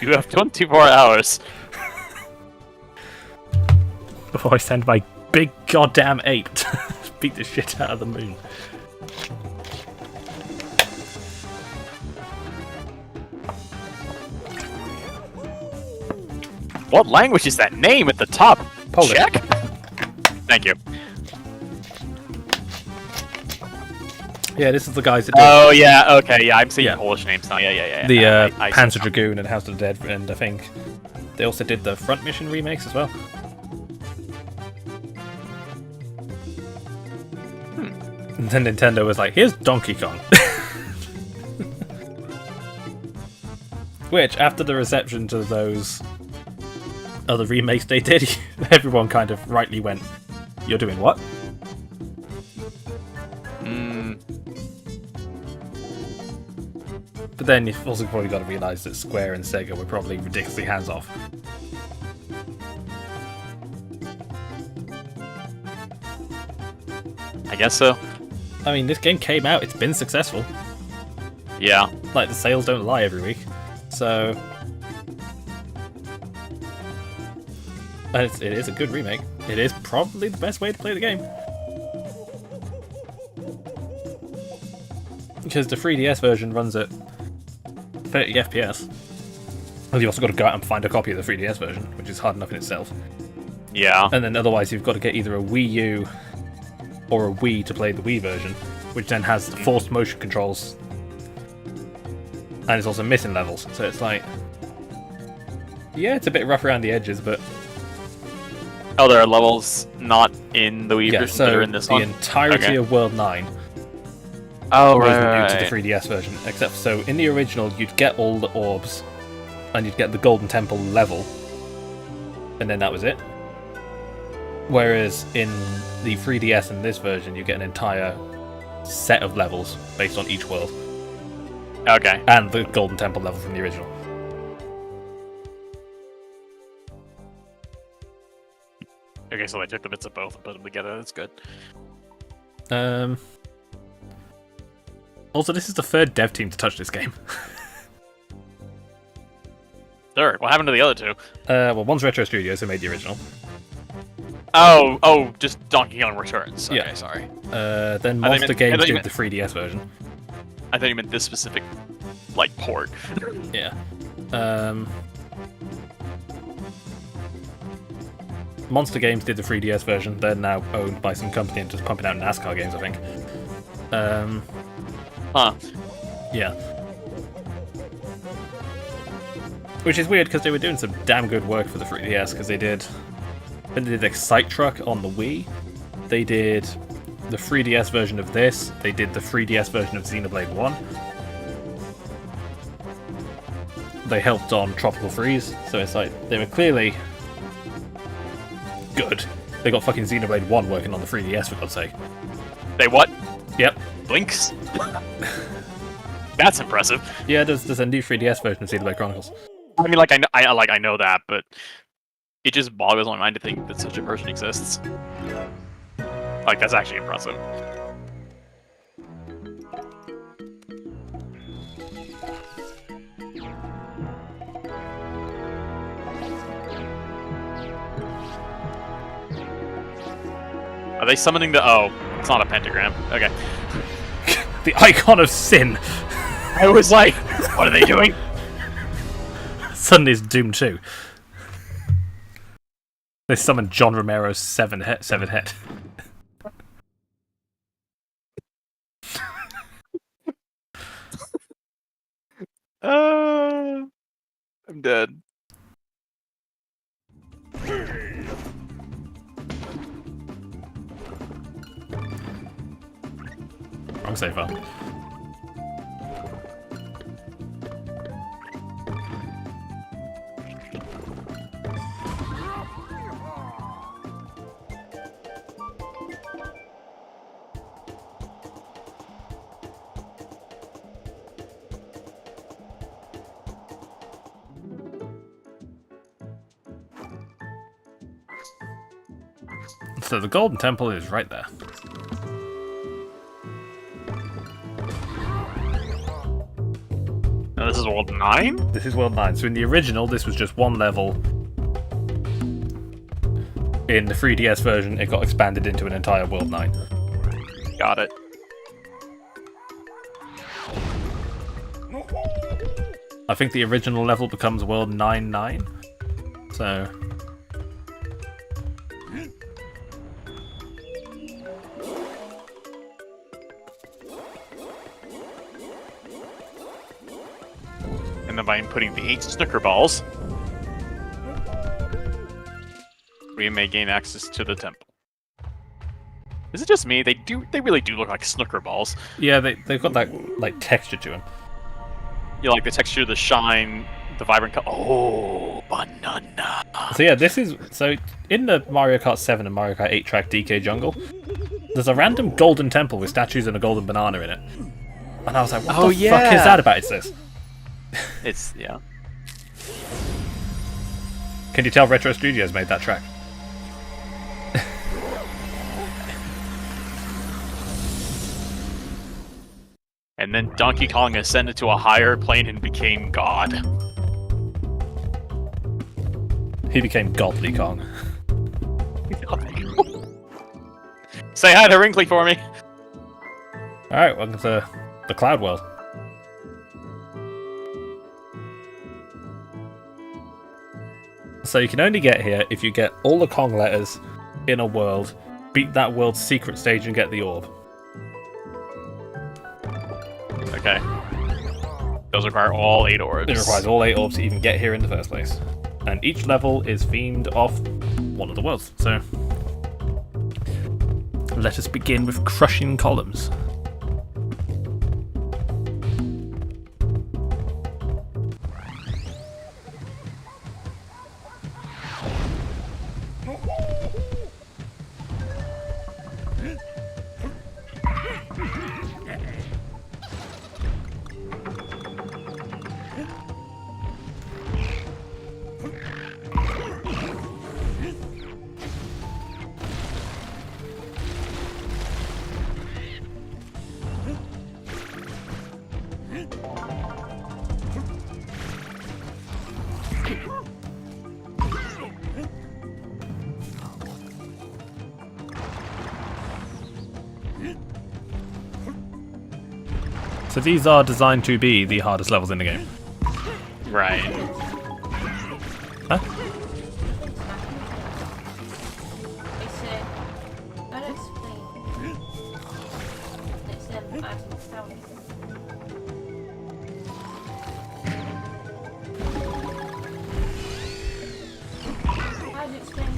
You have 24 hours. Before I send my big goddamn ape to beat the shit out of the moon. What language is that name at the top? Polish. Czech? Thank you. Yeah, this is the guys that did Oh yeah, okay, yeah, I'm seeing Yeah. Polish names now. Yeah. the I see Panzer now. Dragoon and House of the Dead, and I think they also did the Front Mission remakes as well. And then Nintendo was like, here's Donkey Kong. Which, after the reception to those other remakes they did, everyone kind of rightly went, you're doing what? Mm, But then you've also probably got to realise that Square and Sega were probably ridiculously hands-off. I guess so. I mean, this game came out, it's been successful. Yeah. Like, the sales don't lie every week. So... And it is a good remake. It is probably the best way to play the game. Because the 3DS version runs at 30 FPS. Well, you also got to go out and find a copy of the 3DS version, which is hard enough in itself. Yeah. And then otherwise you've got to get either a Wii U or a Wii to play the Wii version, which then has the forced motion controls. And it's also missing levels, so it's like... Yeah, it's a bit rough around the edges, but... Oh, there are levels not in the Wii Yeah, version that so are in this the one? entirety Okay. of World 9 Oh, was right, new to the 3DS version, except so in the original you'd get all the orbs, and you'd get the Golden Temple level, and then that was it. Whereas in the 3DS and this version, you get an entire set of levels based on each world, Okay. and the Golden Temple level from the original. Okay, so they took the bits of both and put them together. That's good. Also, this is the third dev team to touch this game. Third. What happened to the other two? Well, one's Retro Studios, who made the original. Oh, just Donkey Kong Returns. Okay, Yeah. sorry. Then I Monster thought you Games did meant- the 3DS version. I thought you meant this specific, like, port. Yeah. Monster Games did the 3DS version. They're now owned by some company and just pumping out NASCAR games, I think. Huh. Yeah. Which is weird because they were doing some damn good work for the 3DS because they did Excite Truck on the Wii. They did the 3DS version of this. They did the 3DS version of Xenoblade 1. They helped on Tropical Freeze, so it's like they were clearly good. They got fucking Xenoblade 1 working on the 3DS, for God's sake. They what? Yep. Blinks? That's impressive. Yeah, there's a new 3DS version of Xenoblade Chronicles. I mean, like, I know that, but it just boggles my mind to think that such a person exists. Like, that's actually impressive. Are they summoning the... Oh, it's not a pentagram. Okay. The icon of sin. I was like, what are they doing? Suddenly it's Doom 2. They summoned John Romero's severed head. I'm dead. Wrong so far. So the Golden Temple is right there. Now this is World 9? This is World 9. So in the original, this was just one level. In the 3DS version, it got expanded into an entire World 9. Got it. I think the original level becomes World 9-9. So... And then by inputting the 8 snooker balls, we may gain access to the temple. Is it just me? They really do look like snooker balls. Yeah, they've got that like texture to them. You like the texture, the shine, the vibrant color. Oh, banana. So yeah, this is so in the Mario Kart 7 and Mario Kart 8-track DK Jungle. There's a random golden temple with statues and a golden banana in it, and I was like, "What the fuck is that about?" It's this. It's yeah. Can you tell Retro Studios made that track? And then Donkey Kong ascended to a higher plane and became God. He became Godly Kong. Say hi to Wrinkly for me. Alright, welcome to the Cloud World. So you can only get here if you get all the Kong letters in a world, beat that world's secret stage and get the orb. Okay. Those require all 8 orbs. It requires all 8 orbs to even get here in the first place. And each level is themed off one of the worlds. So let us begin with crushing columns. So these are designed to be the hardest levels in the game. Right. Huh? It's I'll explain. It's adding sound. How do you explain?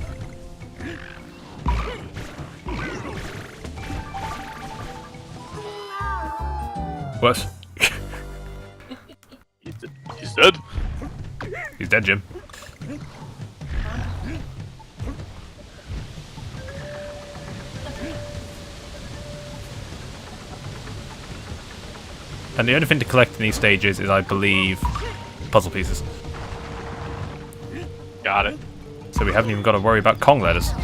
What? He's dead. He's dead, Jim. And the only thing to collect in these stages is, I believe, puzzle pieces. Got it. So we haven't even got to worry about Kong letters.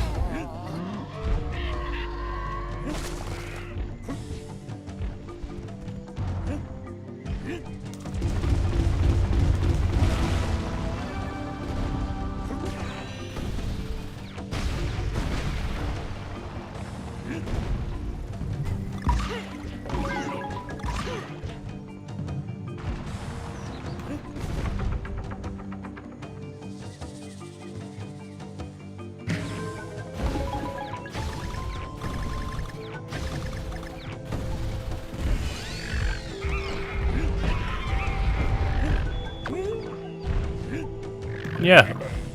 Yeah,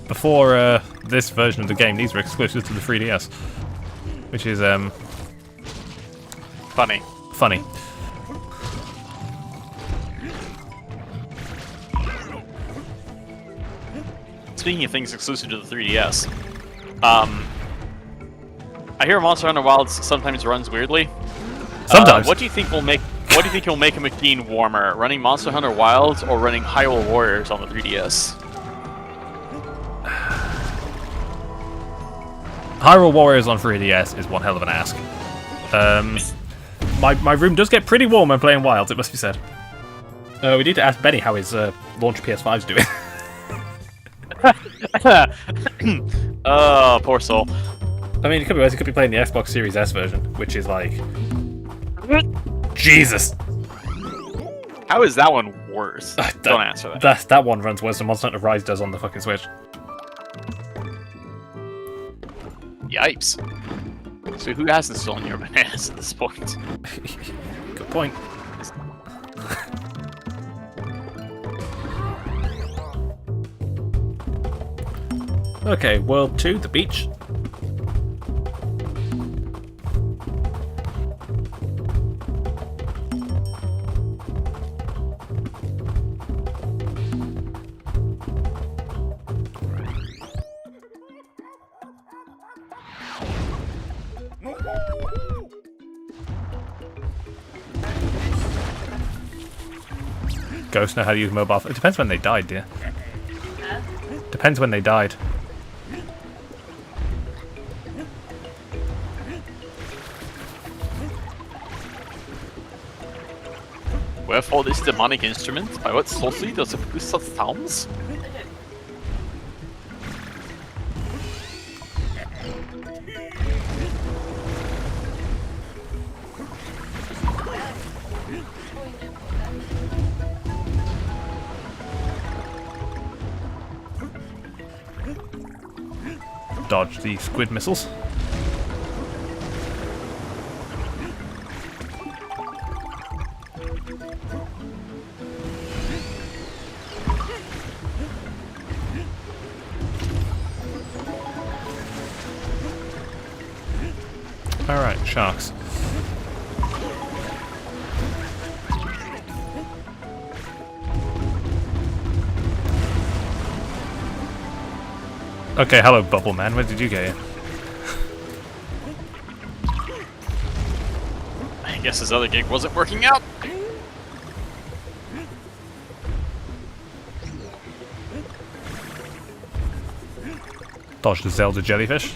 before this version of the game, these were exclusive to the 3DS, which is Funny. funny. Speaking of things exclusive to the 3DS, I hear Monster Hunter Wilds sometimes runs weirdly. Sometimes. What do you think will make a machine warmer? Running Monster Hunter Wilds or running Hyrule Warriors on the 3DS? Hyrule Warriors on 3DS is one hell of an ask. My room does get pretty warm when playing Wilds, it must be said. We need to ask Benny how his launch PS5's doing. Oh, poor soul. I mean, it could be worse. He could be playing the Xbox Series S version, which is like... Jesus! How is that one worse? Don't answer that. That one runs worse than Monster Hunter Rise does on the fucking Switch. Yipes. So who hasn't stolen your bananas at this point? Good point. Okay, World 2, the beach. Ghosts know how to use mobile. It depends when they died, dear. Depends when they died. Wherefore this demonic instrument? By what sorcery does it produce such sounds? Dodge the squid missiles. Alright, sharks. Okay, hello, Bubble Man. Where did you get in? I guess his other gig wasn't working out. Dodge the Zelda jellyfish.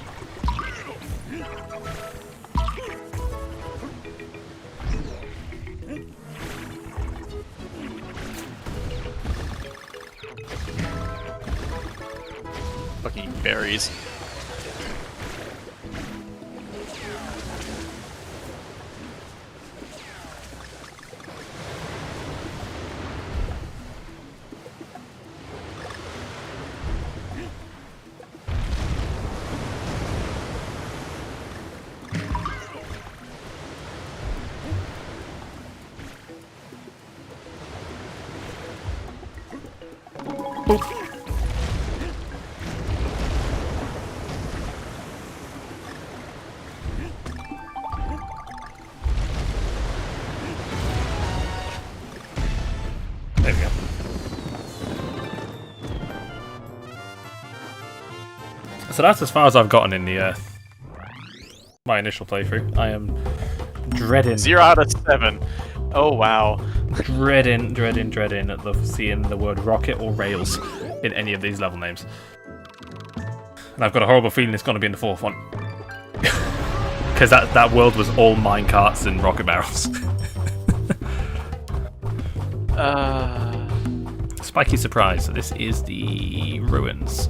Fucking berries. There we go. So that's as far as I've gotten in the my initial playthrough. I am dreading 0 out of 7. Oh wow. dreading seeing the word rocket or rails in any of these level names. And I've got a horrible feeling it's going to be in the fourth one. Because that world was all minecarts and rocket barrels. Spiky surprise. So this is the ruins.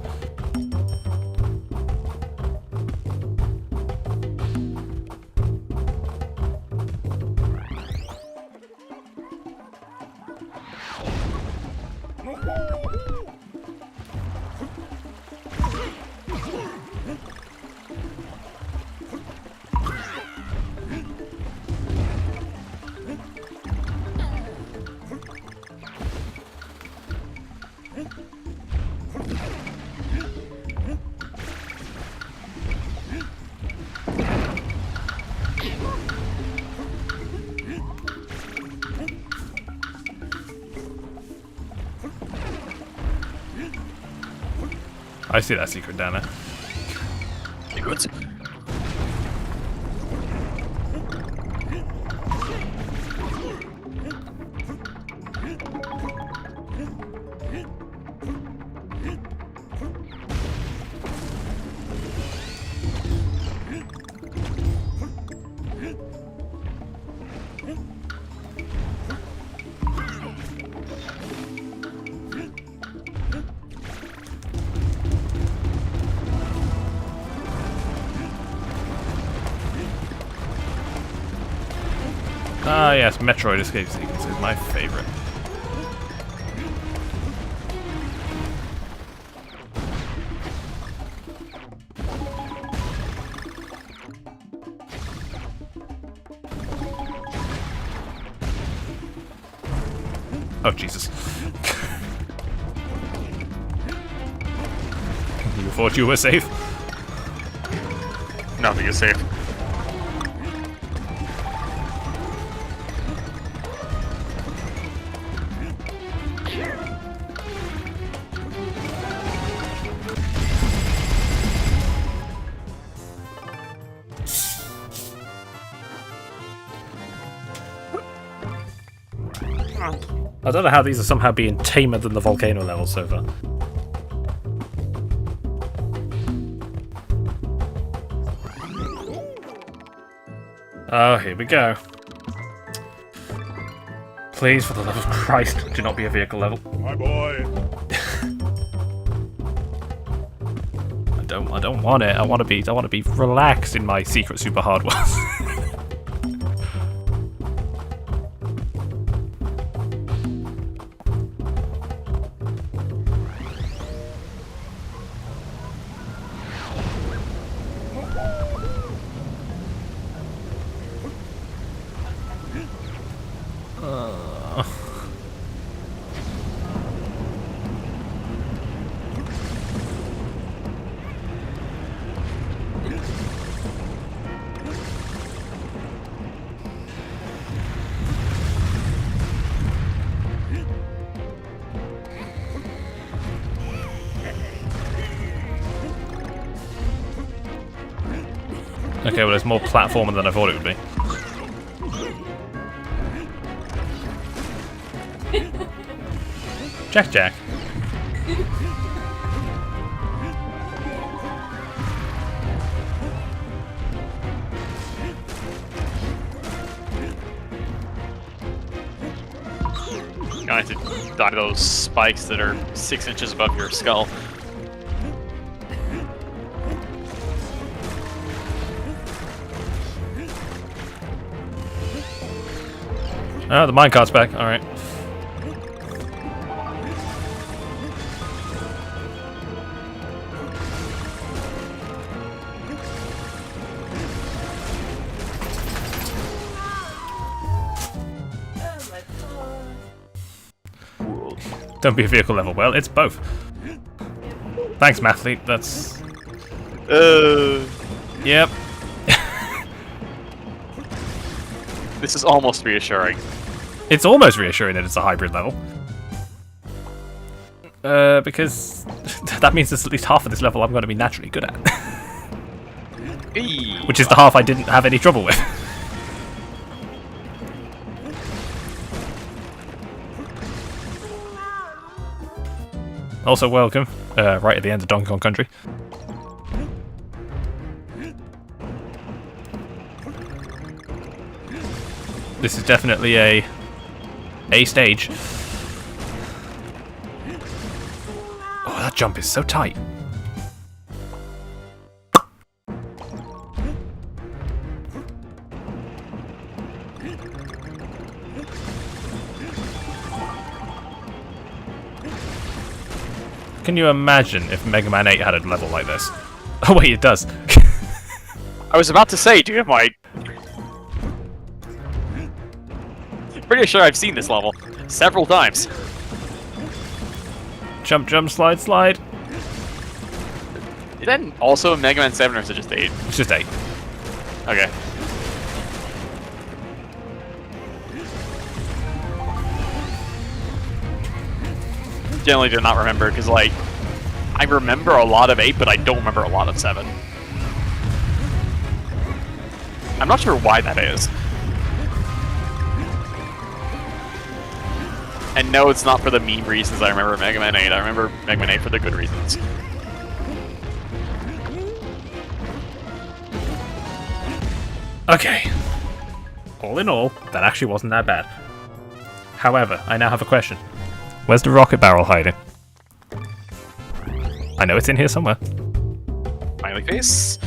I see that secret down there. Good. Ah, yes, Metroid escape sequence is my favorite. Oh, Jesus. You thought you were safe? Nothing is safe. I don't know how these are somehow being tamer than the volcano levels so far. Oh, here we go. Please, for the love of Christ, do not be a vehicle level. My boy. I don't want it. I want to be relaxed in my secret super hard ones. Okay, well, there's more platforming than I thought it would be. Jack. You don't have to die to those spikes that are 6 inches above your skull. Oh, the minecart's back. Alright. Oh my god. Don't be a vehicle level. Well, it's both. Thanks, Mathlete. That's... Yep. This is almost reassuring. It's almost reassuring that it's a hybrid level. Because that means there's at least half of this level I'm going to be naturally good at. Which is the half I didn't have any trouble with. Also welcome, right at the end of Donkey Kong Country. This is definitely a stage. Oh, that jump is so tight. Can you imagine if Mega Man 8 had a level like this? Oh wait, it does. I was about to say, dude, my... Pretty sure I've seen this level several times. Jump, jump, slide, slide. Is that also in Mega Man 7 or is it just 8? It's just 8. Okay. Generally do not remember because, like, I remember a lot of 8, but I don't remember a lot of 7. I'm not sure why that is. And no, it's not for the meme reasons I remember Mega Man 8. I remember Mega Man 8 for the good reasons. Okay. All in all, that actually wasn't that bad. However, I now have a question. Where's the rocket barrel hiding? I know it's in here somewhere. Smiley face.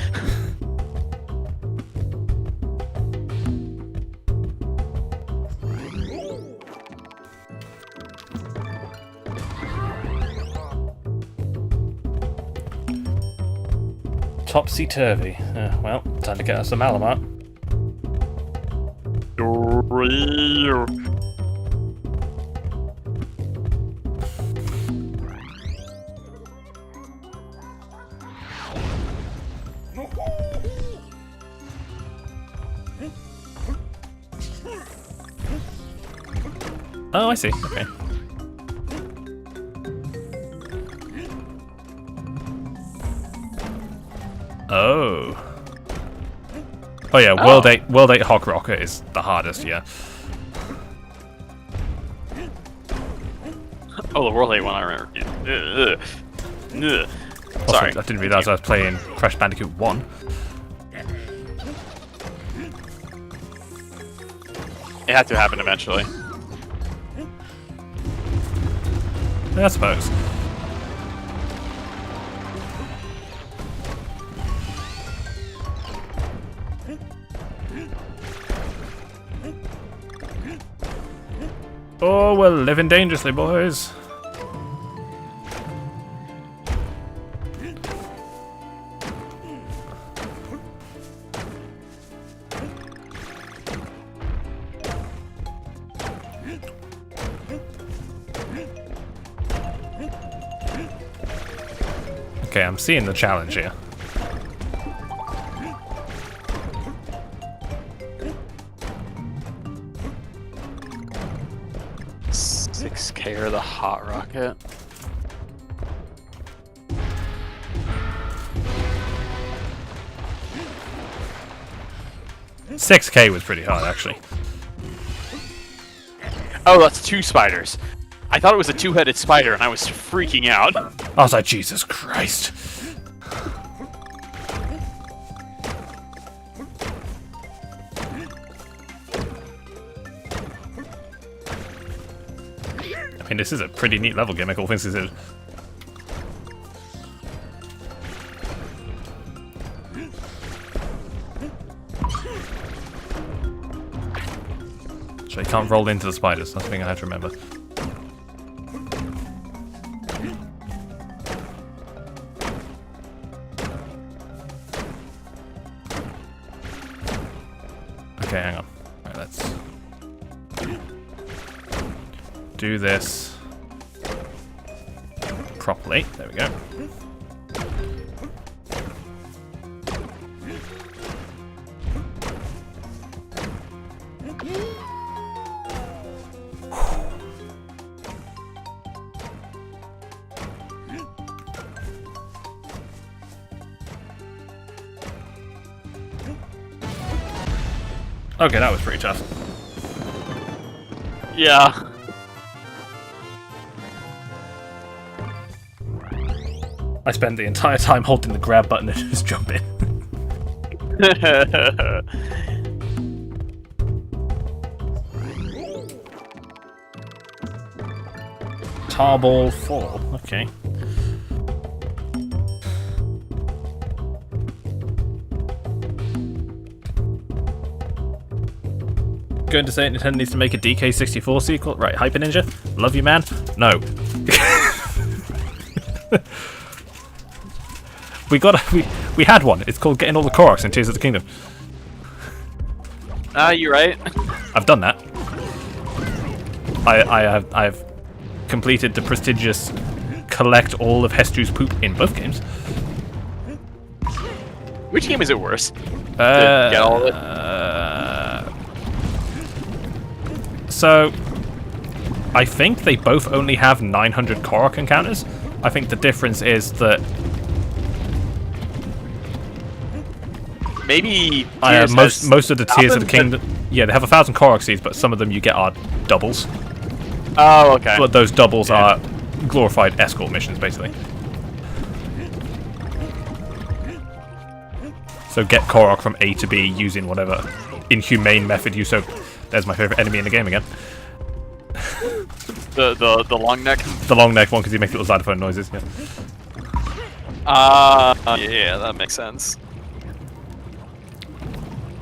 Topsy-turvy. Well, time to get us some Malamar. Oh, I see. Okay. Oh. Oh yeah, World 8 Hog Rocket is the hardest, yeah. Oh, the World 8 one, I remember. Also, Sorry. I didn't realise I was playing Crash Bandicoot 1. It had to happen eventually. I suppose. Oh, we're living dangerously, boys. Okay, I'm seeing the challenge here. $6K or the Hot Rocket. $6K was pretty hard, actually. Oh, that's 2 spiders. I thought it was a 2-headed spider, and I was freaking out. I was like, Jesus Christ. I mean, this is a pretty neat level gimmick, all things considered. So you can't roll into the spiders, that's the thing I had to remember. Okay, hang on. Alright, let's do this properly. There we go. Okay, that was pretty tough. Yeah. I spent the entire time holding the grab button and just jumping. Tarball 4, okay. Going to say Nintendo needs to make a DK64 sequel? Right, Hyper Ninja? Love you, man? No. we had one. It's called Getting All the Koroks in Tears of the Kingdom. You're right. I've done that. I've completed the prestigious collect all of Hestru's poop in both games. Which game is it worse? To get all of it? So, I think they both only have 900 Korok encounters, I think the difference is that maybe Tears most of the Tears of the happened, Kingdom, yeah, they have 1,000 Korok seeds, but some of them you get are doubles. Oh, okay. But those doubles are glorified escort missions, basically. So get Korok from A to B using whatever inhumane method you so. There's my favorite enemy in the game again. The long neck. The long neck one because he makes little xylophone noises. Yeah. Yeah, that makes sense.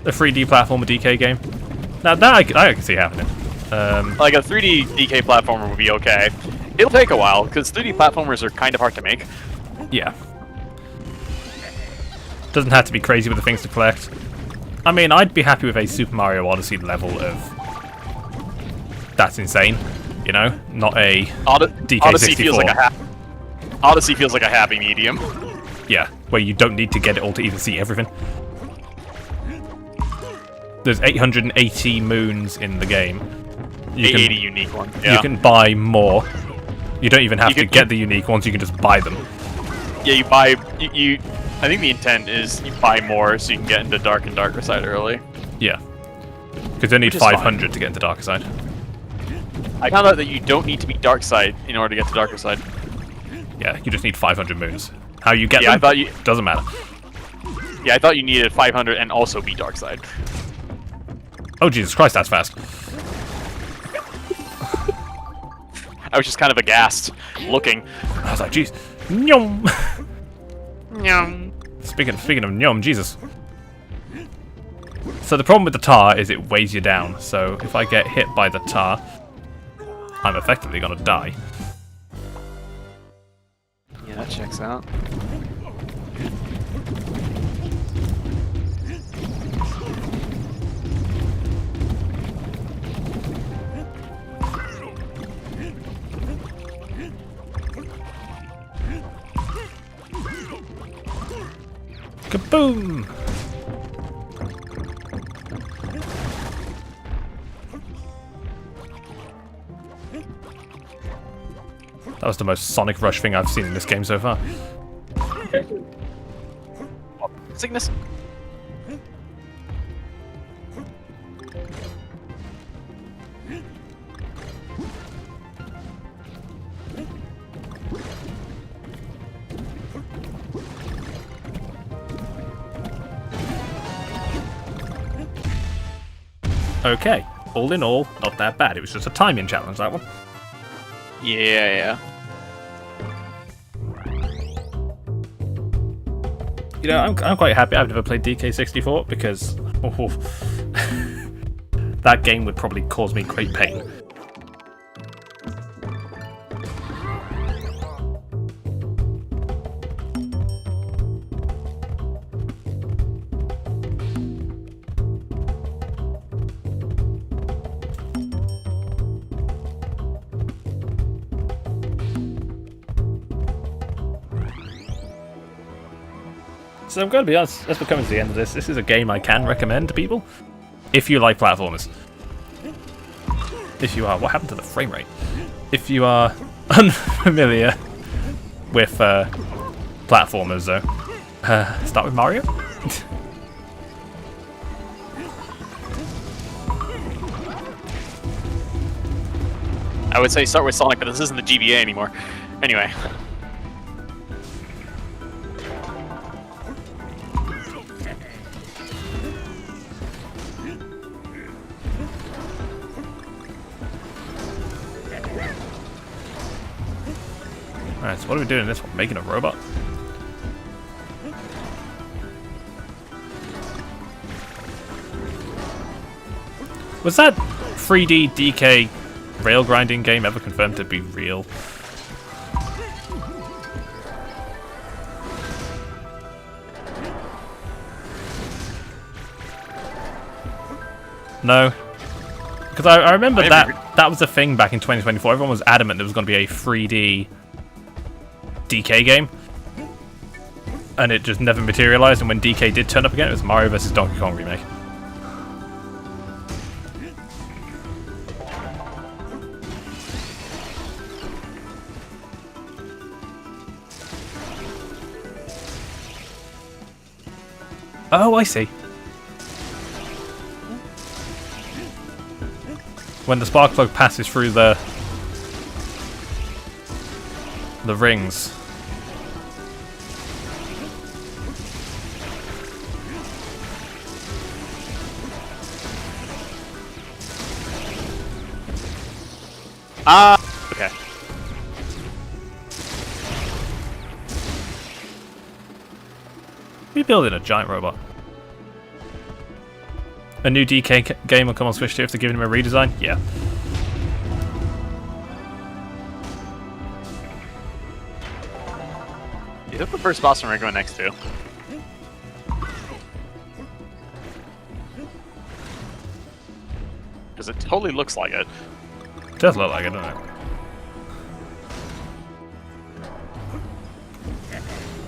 A 3D platformer DK game. Now that I can see happening. Like a 3D DK platformer would be okay. It'll take a while because 3D platformers are kind of hard to make. Yeah. Doesn't have to be crazy with the things to collect. I mean, I'd be happy with a Super Mario Odyssey level of... That's insane, you know? Not a DK64. Odyssey feels like a happy medium. Yeah, where you don't need to get it all to even see everything. There's 880 moons in the game. 80 unique ones. Yeah. You can buy more. You don't even have to get the unique ones, you can just buy them. Yeah, you buy... I think the intent is you buy more so you can get into Dark and Darker Side early. Yeah. Because you need 500 to get into Darker Side. I found out that you don't need to be Dark Side in order to get to Darker Side. Yeah, you just need 500 moons. How you get Yeah, them, I thought you... doesn't matter. Yeah, I thought you needed 500 and also be Dark Side. Oh, Jesus Christ, that's fast. I was just kind of aghast, looking. I was like, jeez. Nyom! Nyum. Speaking of nyom, Jesus. So the problem with the tar is it weighs you down. So if I get hit by the tar, I'm effectively gonna die. Yeah, that checks out. Kaboom! That was the most Sonic Rush thing I've seen in this game so far. Cygnus. Okay, all in all, not that bad. It was just a timing challenge, that one. Yeah. You know, I'm quite happy I've never played DK64 because that game would probably cause me great pain. So I'm going to be honest, as we're coming to the end of this, this is a game I can recommend to people. If you like platformers. If you are... What happened to the frame rate? If you are unfamiliar with platformers, though. Start with Mario? I would say start with Sonic, but this isn't the GBA anymore. Anyway. Alright, so what are we doing in this one? Making a robot? Was that 3D DK rail grinding game ever confirmed to be real? No? Because I remember that was a thing back in 2024. Everyone was adamant there was going to be a 3D DK game, and it just never materialized. And when DK did turn up again, it was Mario vs. Donkey Kong remake. Oh, I see. When the spark plug passes through the rings. Okay. We building a giant robot. A new DK game will come on Switch 2 if they're giving him a redesign? Yeah. Is that the first boss we're going next to? Because it totally looks like it. It does look like it, doesn't it?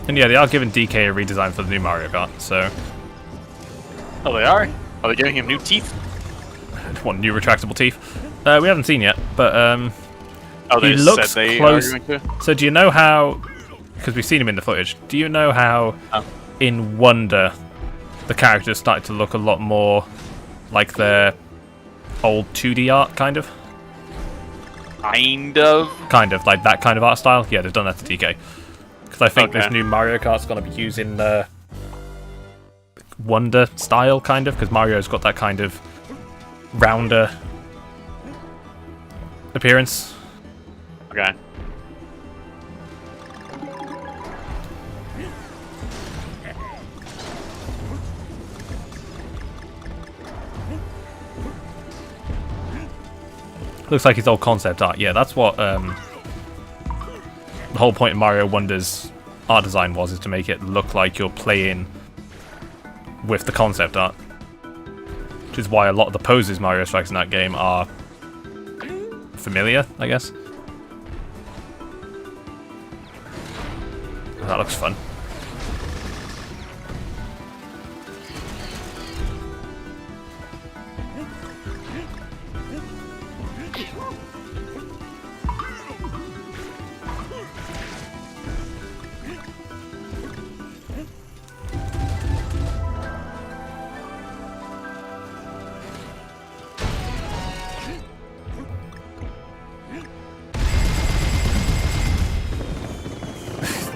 And yeah, they are giving DK a redesign for the new Mario Kart, so... Oh, they are? Are they giving him new teeth? One new retractable teeth. We haven't seen yet, but Oh, they he just looks said they close. are going to? So do you know how... Because we've seen him in the footage. Do you know how in Wonder the characters started to look a lot more like their old 2D art, kind of? Kind of. Kind of, like that kind of art style? Yeah, they've done that to DK. Because I think this Okay. new Mario Kart's going to be using Wonder style, kind of, because Mario's got that kind of rounder appearance. Okay. Looks like it's all concept art. Yeah, that's what the whole point of Mario Wonder's art design was, is to make it look like you're playing with the concept art. Which is why a lot of the poses Mario strikes in that game are familiar, I guess. That looks fun.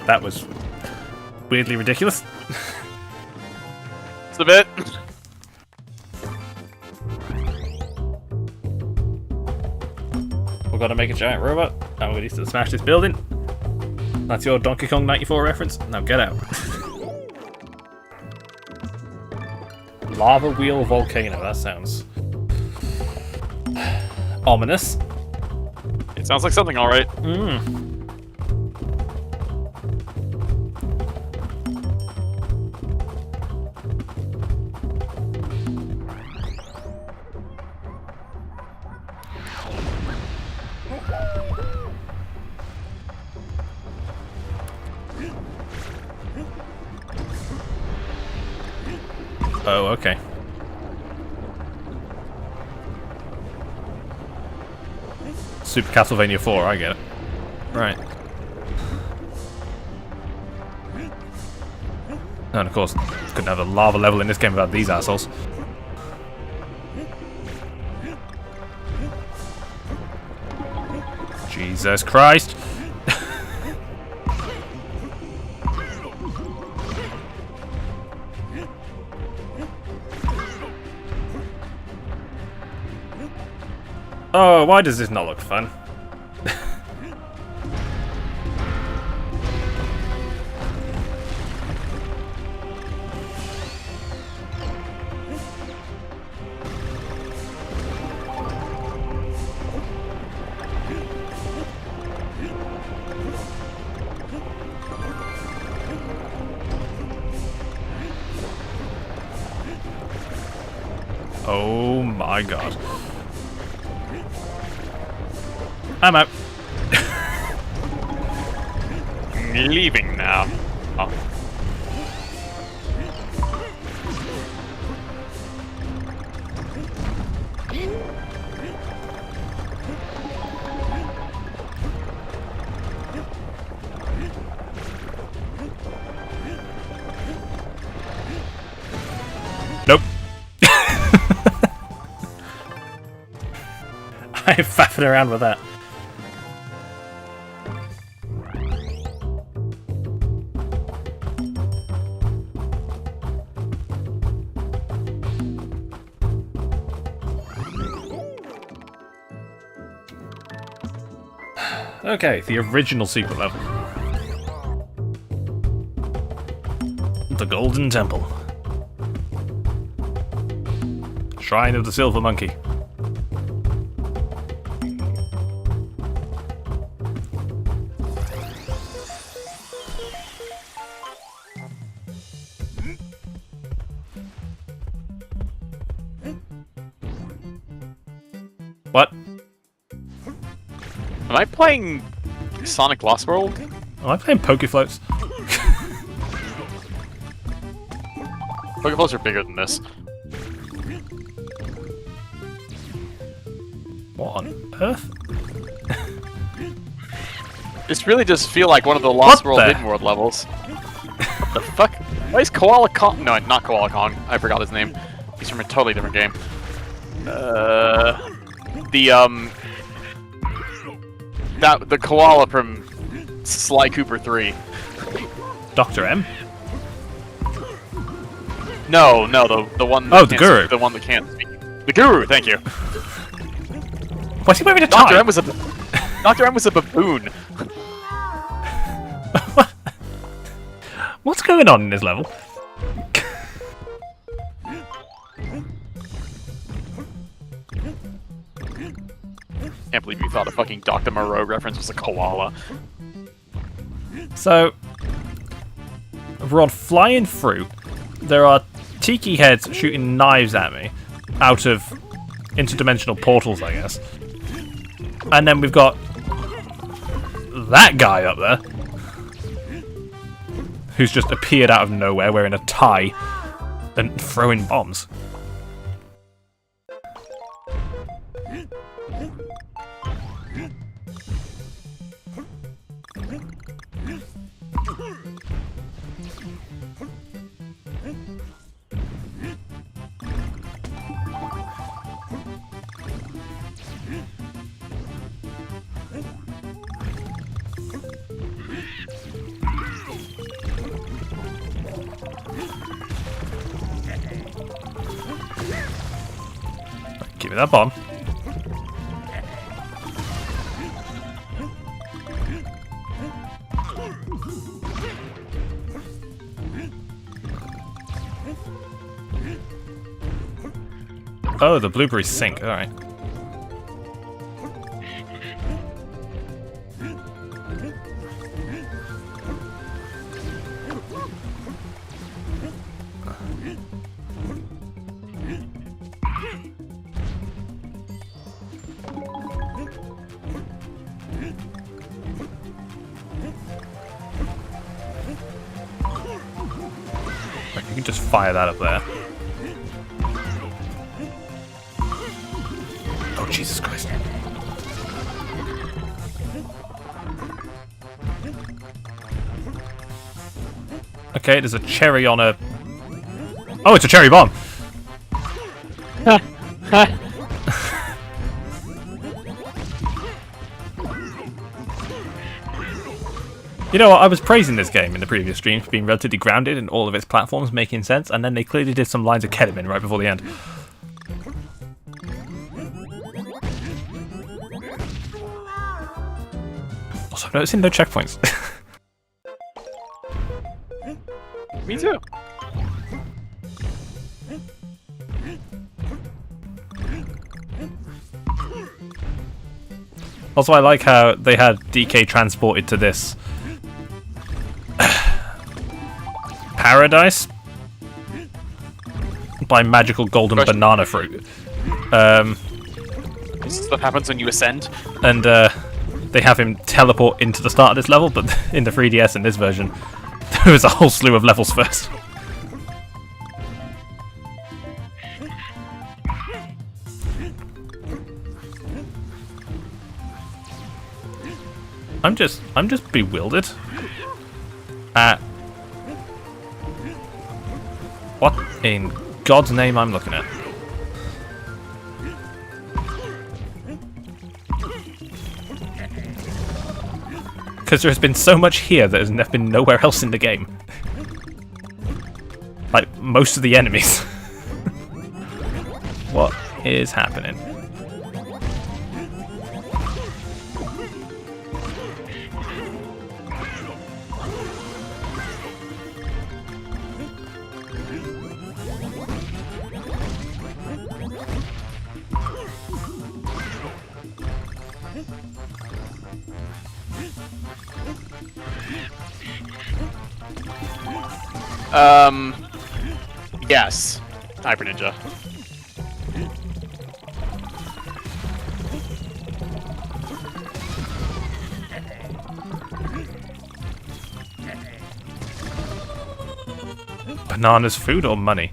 That was weirdly ridiculous. It's a bit. We're gonna make a giant robot, and we're gonna smash this building. That's your Donkey Kong 94 reference? Now get out. Lava Wheel Volcano, that sounds ominous. It sounds like something, alright. Oh, okay. Super Castlevania 4, I get it. Right. And of course, couldn't have a lava level in this game without these assholes. Jesus Christ! Oh, why does this not look fun? Oh my god. I'm out. Leaving now. Oh. Why are you faffing around with that? Okay, the original secret level. The Golden Temple. Shrine of the Silver Monkey. What? Am I playing Sonic Lost World? Am I playing Pokefloats? Pokeballs are bigger than this. What on earth? This really does feel like one of the Lost What World the- Hidden World levels. What the fuck? Why is Koala Kong? No, not Koala Kong. I forgot his name. He's from a totally different game. The koala from Sly Cooper 3. Dr. M? No, the one. Oh, that the can't Guru. speak- The one that can't speak. The Guru. Thank you. Why's he wearing a Dr. tie? M was a. Dr. M was a baboon. What's going on in this level? Can't believe you thought a fucking Dr. Moreau reference was a koala. So, we're on flying fruit. There are tiki heads shooting knives at me out of interdimensional portals, I guess. And then we've got that guy up there who's just appeared out of nowhere wearing a tie and throwing bombs. Give me that bomb. Oh, the blueberries sink. Alright. You can just fire that up there. Oh, Jesus Christ. Okay, there's a cherry on a... Oh, it's a cherry bomb! You know what, I was praising this game in the previous stream for being relatively grounded in all of its platforms making sense, and then they clearly did some lines of ketamine right before the end. Also, I'm noticing no checkpoints. Me too. Also, I like how they had DK transported to this paradise by magical golden Question. banana fruit. This is what happens when you ascend. And they have him teleport into the start of this level, but in the 3DS in this version, there was a whole slew of levels first. I'm just bewildered at what in God's name I'm looking at. Because there has been so much here that has been nowhere else in the game. Like, most of the enemies. What is happening? Yes. Hyper Ninja. Bananas, food, or money?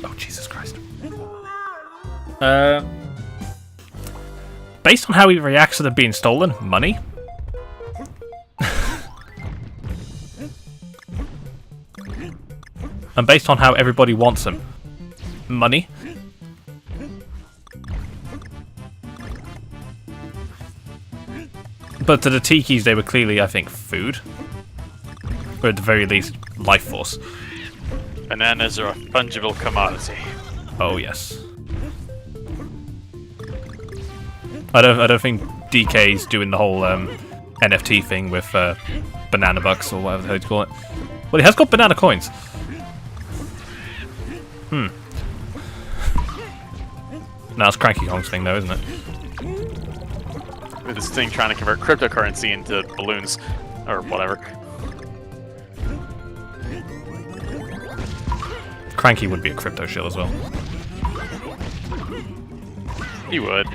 Oh, Jesus Christ. Based on how he reacts to them being stolen, money? And based on how everybody wants them, money? But to the Tikis, they were clearly, I think, food. Or at the very least, life force. Bananas are a fungible commodity. Oh, yes. I don't think DK's doing the whole NFT thing with banana bucks or whatever the hell you call it. Well, he has got banana coins. Now it's Cranky Kong's thing, though, isn't it? With this thing trying to convert cryptocurrency into balloons, or whatever. Cranky would be a crypto shill as well. He would.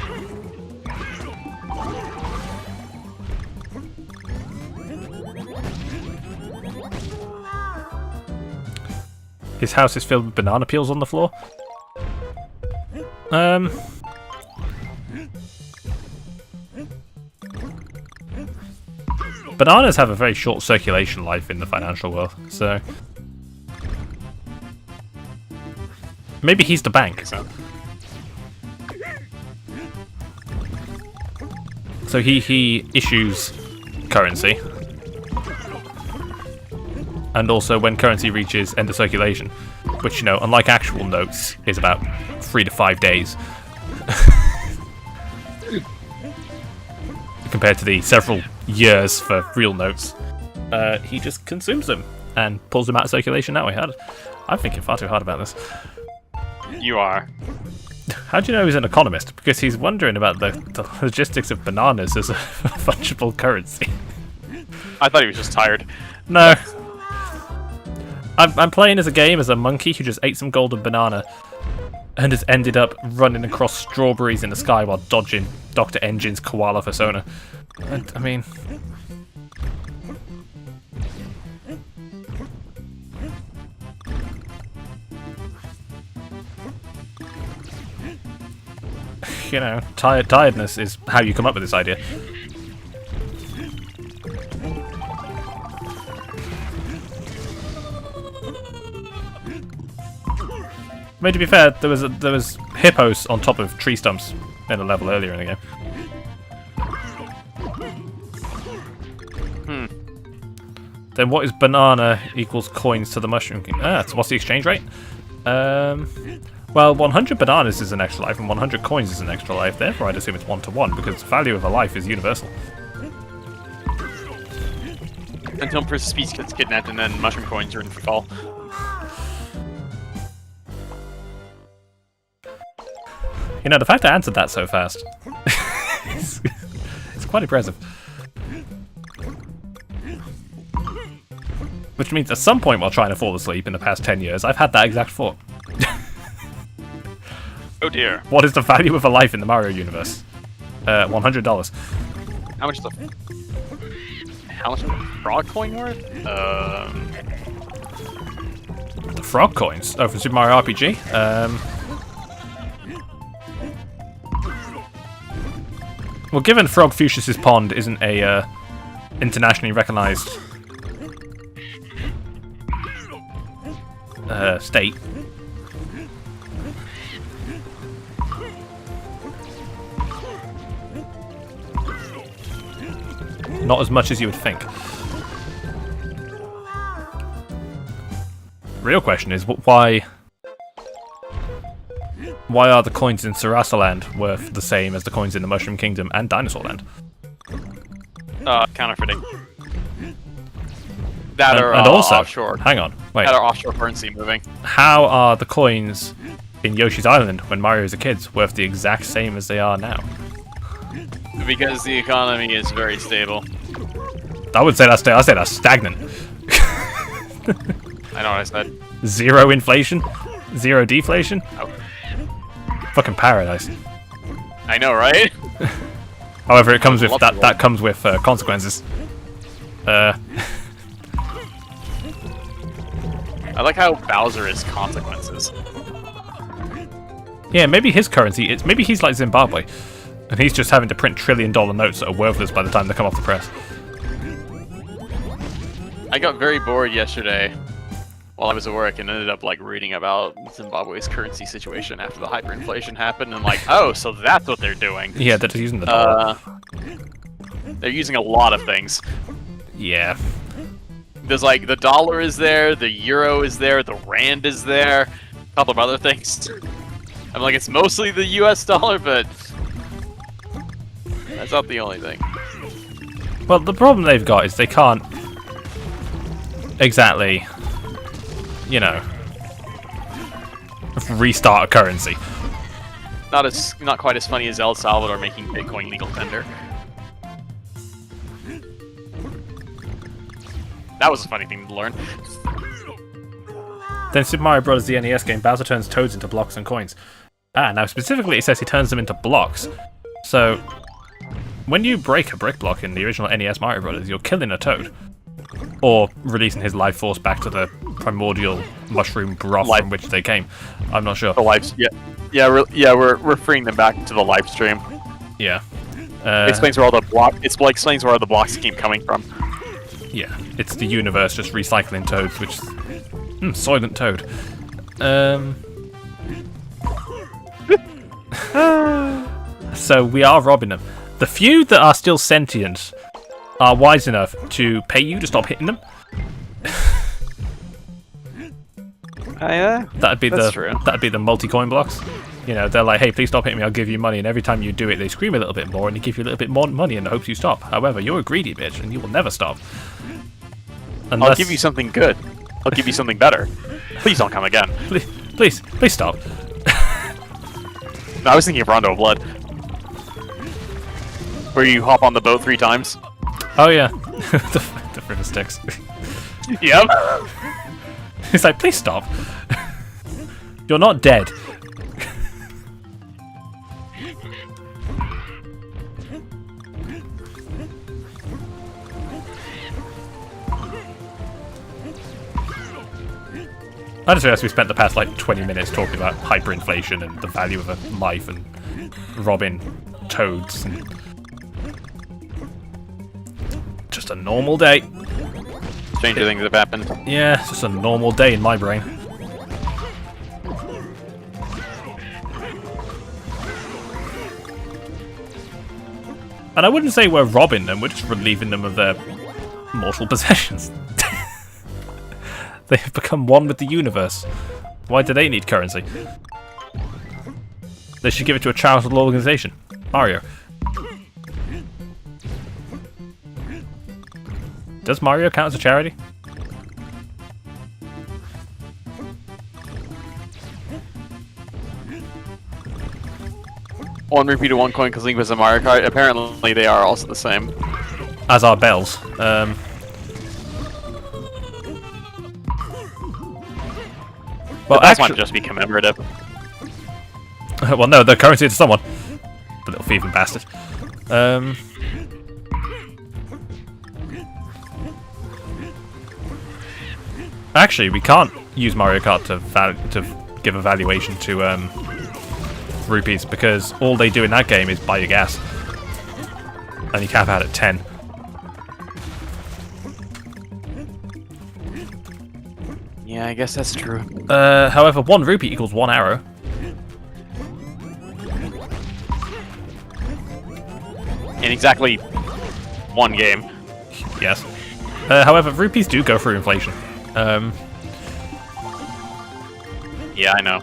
His house is filled with banana peels on the floor. Bananas have a very short circulation life in the financial world, so maybe he's the bank. So. So he issues currency, and also when currency reaches end of circulation, which, you know, unlike actual notes, is about 3 to 5 days, compared to the several years for real notes, he just consumes them and pulls them out of circulation that way. I'm thinking far too hard about this. You are. How do you know he's an economist? Because he's wondering about the logistics of bananas as a fungible currency. I thought he was just tired. No. I'm playing as a game as a monkey who just ate some golden banana and has ended up running across strawberries in the sky while dodging Dr. Engine's koala persona. I mean... You know, tiredness is how you come up with this idea. I mean, to be fair, there was hippos on top of tree stumps in a level earlier in the game. Then what is banana equals coins to the mushroom king? So what's the exchange rate? Well, 100 bananas is an extra life and 100 coins is an extra life. Therefore, I'd assume it's 1-to-1 because the value of a life is universal. Until Princess Peach gets kidnapped and then mushroom coins are in for fall. You know, the fact I answered that so fast, it's quite impressive. Which means at some point while trying to fall asleep in the past 10 years, I've had that exact thought. Oh dear. What is the value of a life in the Mario universe? $100. How much is the frog coin worth? The frog coins? Oh, from Super Mario RPG? Well, given Frog Fuchsia's Pond isn't a internationally recognized state, not as much as you would think. Real question is why are the coins in Sarasa Land worth the same as the coins in the Mushroom Kingdom and Dinosaur Land? Counterfeiting. That are and also, offshore. hang on, wait. That are offshore currency moving. How are the coins in Yoshi's Island when Mario was a kid worth the exact same as they are now? Because the economy is very stable. I would say that's I say that's stagnant. I know what I said. Zero inflation, zero deflation. Oh. Fucking paradise. I know, right? However, it comes with Love that. to That comes with consequences. I like how Bowser is consequences. Yeah, maybe his currency. Maybe he's like Zimbabwe, and he's just having to print $1 trillion notes that are worthless by the time they come off the press. I got very bored yesterday while I was at work and ended up like reading about Zimbabwe's currency situation after the hyperinflation happened, and like, oh, so that's what they're doing. Yeah, they're just using the dollar. They're using a lot of things. Yeah. There's like the dollar is there, the euro is there, the rand is there, a couple of other things. I'm like, it's mostly the US dollar, but that's not the only thing. Well, the problem they've got is they can't exactly, you know, restart a currency. Not quite as funny as El Salvador making Bitcoin legal tender. That was a funny thing to learn. Then Super Mario Bros. The NES game, Bowser turns toads into blocks and coins. Now specifically it says he turns them into blocks. So, when you break a brick block in the original NES Mario Bros., you're killing a toad. Or releasing his life force back to the primordial mushroom broth from which they came. I'm not sure. The life, we're freeing them back to the live stream. Yeah. It explains where all the explains where all the blocks keep coming from. Yeah, it's the universe just recycling toads, which is... Soylent Toad. So we are robbing them. The few that are still sentient are wise enough to pay you to stop hitting them. That'd be the multi-coin blocks. You know, they're like, hey, please stop hitting me, I'll give you money, and every time you do it, they scream a little bit more, and they give you a little bit more money in the hopes you stop. However, you're a greedy bitch, and you will never stop. Unless... I'll give you something good. I'll give you something better. Please don't come again. Please stop. No, I was thinking of Rondo of Blood. Where you hop on the boat 3 times. Oh yeah, the river sticks. Yep. It's like, please stop. You're not dead. I just realized we spent the past like 20 minutes talking about hyperinflation and the value of a life and robbing toads and just a normal day. Stranger things have happened. Yeah, it's just a normal day in my brain. And I wouldn't say we're robbing them, we're just relieving them of their mortal possessions. They have become one with the universe. Why do they need currency? They should give it to a charitable organization. Mario. Does Mario count as a charity? One rupee to 1 coin because Link was a Mario Kart. Apparently they are also the same. As are bells. Well, that actually, might just be commemorative. Well, no, the currency to someone. The little thieving bastard. Actually, we can't use Mario Kart to give a valuation to rupees because all they do in that game is buy your gas, and you cap out at 10. Yeah, I guess that's true. However, 1 rupee equals 1 arrow. In exactly 1 game. Yes. However, rupees do go through inflation. Yeah, I know.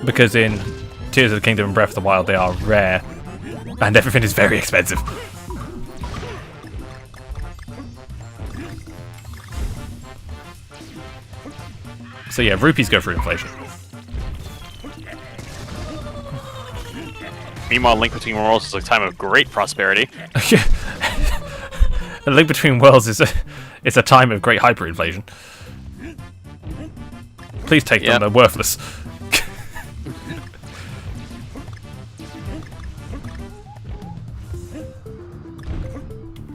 Because in Tears of the Kingdom and Breath of the Wild, they are rare, and everything is very expensive. So yeah, rupees go through inflation. Meanwhile, Link Between Worlds is a time of great prosperity. A Link Between Worlds is a time of great hyperinflation. Please take them; they're worthless.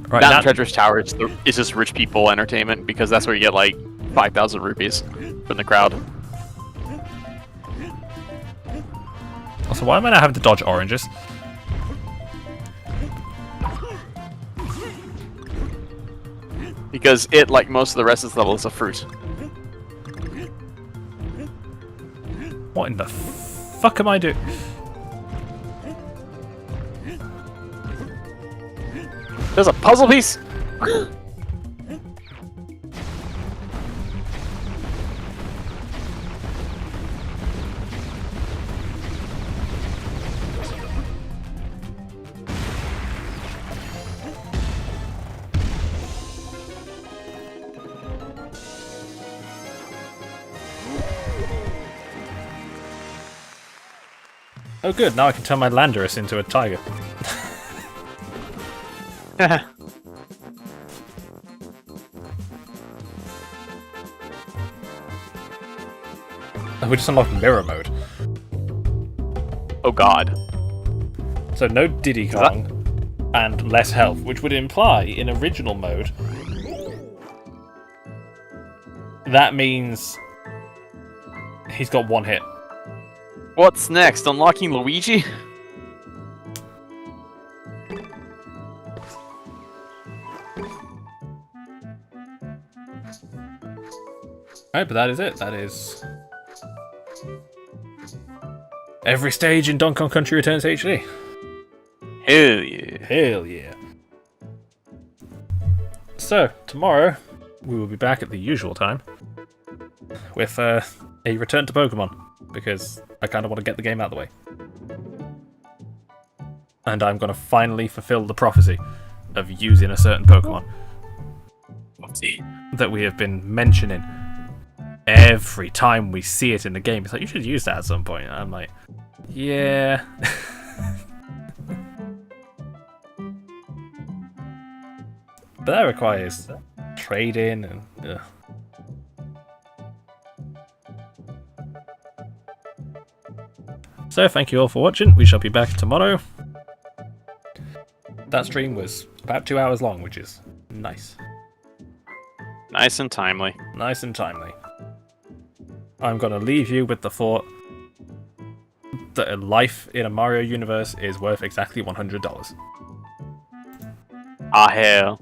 Right, That and Treacherous Tower is just rich people entertainment because that's where you get like 5,000 rupees from the crowd. Also, why am I not having to dodge oranges? Because it, like most of the rest of the level, is a fruit. What in the fuck am I doing? There's a puzzle piece! Oh good, now I can turn my Landorus into a tiger. Oh, we just unlocked mirror mode. Oh god. So no Diddy Kong and less health, which would imply in original mode that means he's got one hit. What's next? Unlocking Luigi? Alright, but that is it. That is every stage in Donkey Kong Country Returns HD. Hell yeah. Hell yeah. So, tomorrow we will be back at the usual time with a return to Pokemon, because I kind of want to get the game out of the way. And I'm going to finally fulfill the prophecy of using a certain Pokemon that we have been mentioning every time we see it in the game. It's like, you should use that at some point. And I'm like, yeah. But that requires trading and... ugh. So thank you all for watching. We shall be back tomorrow. That stream was about 2 hours long, which is nice. Nice and timely. Nice and timely. I'm going to leave you with the thought that a life in a Mario universe is worth exactly $100. Ah, hell.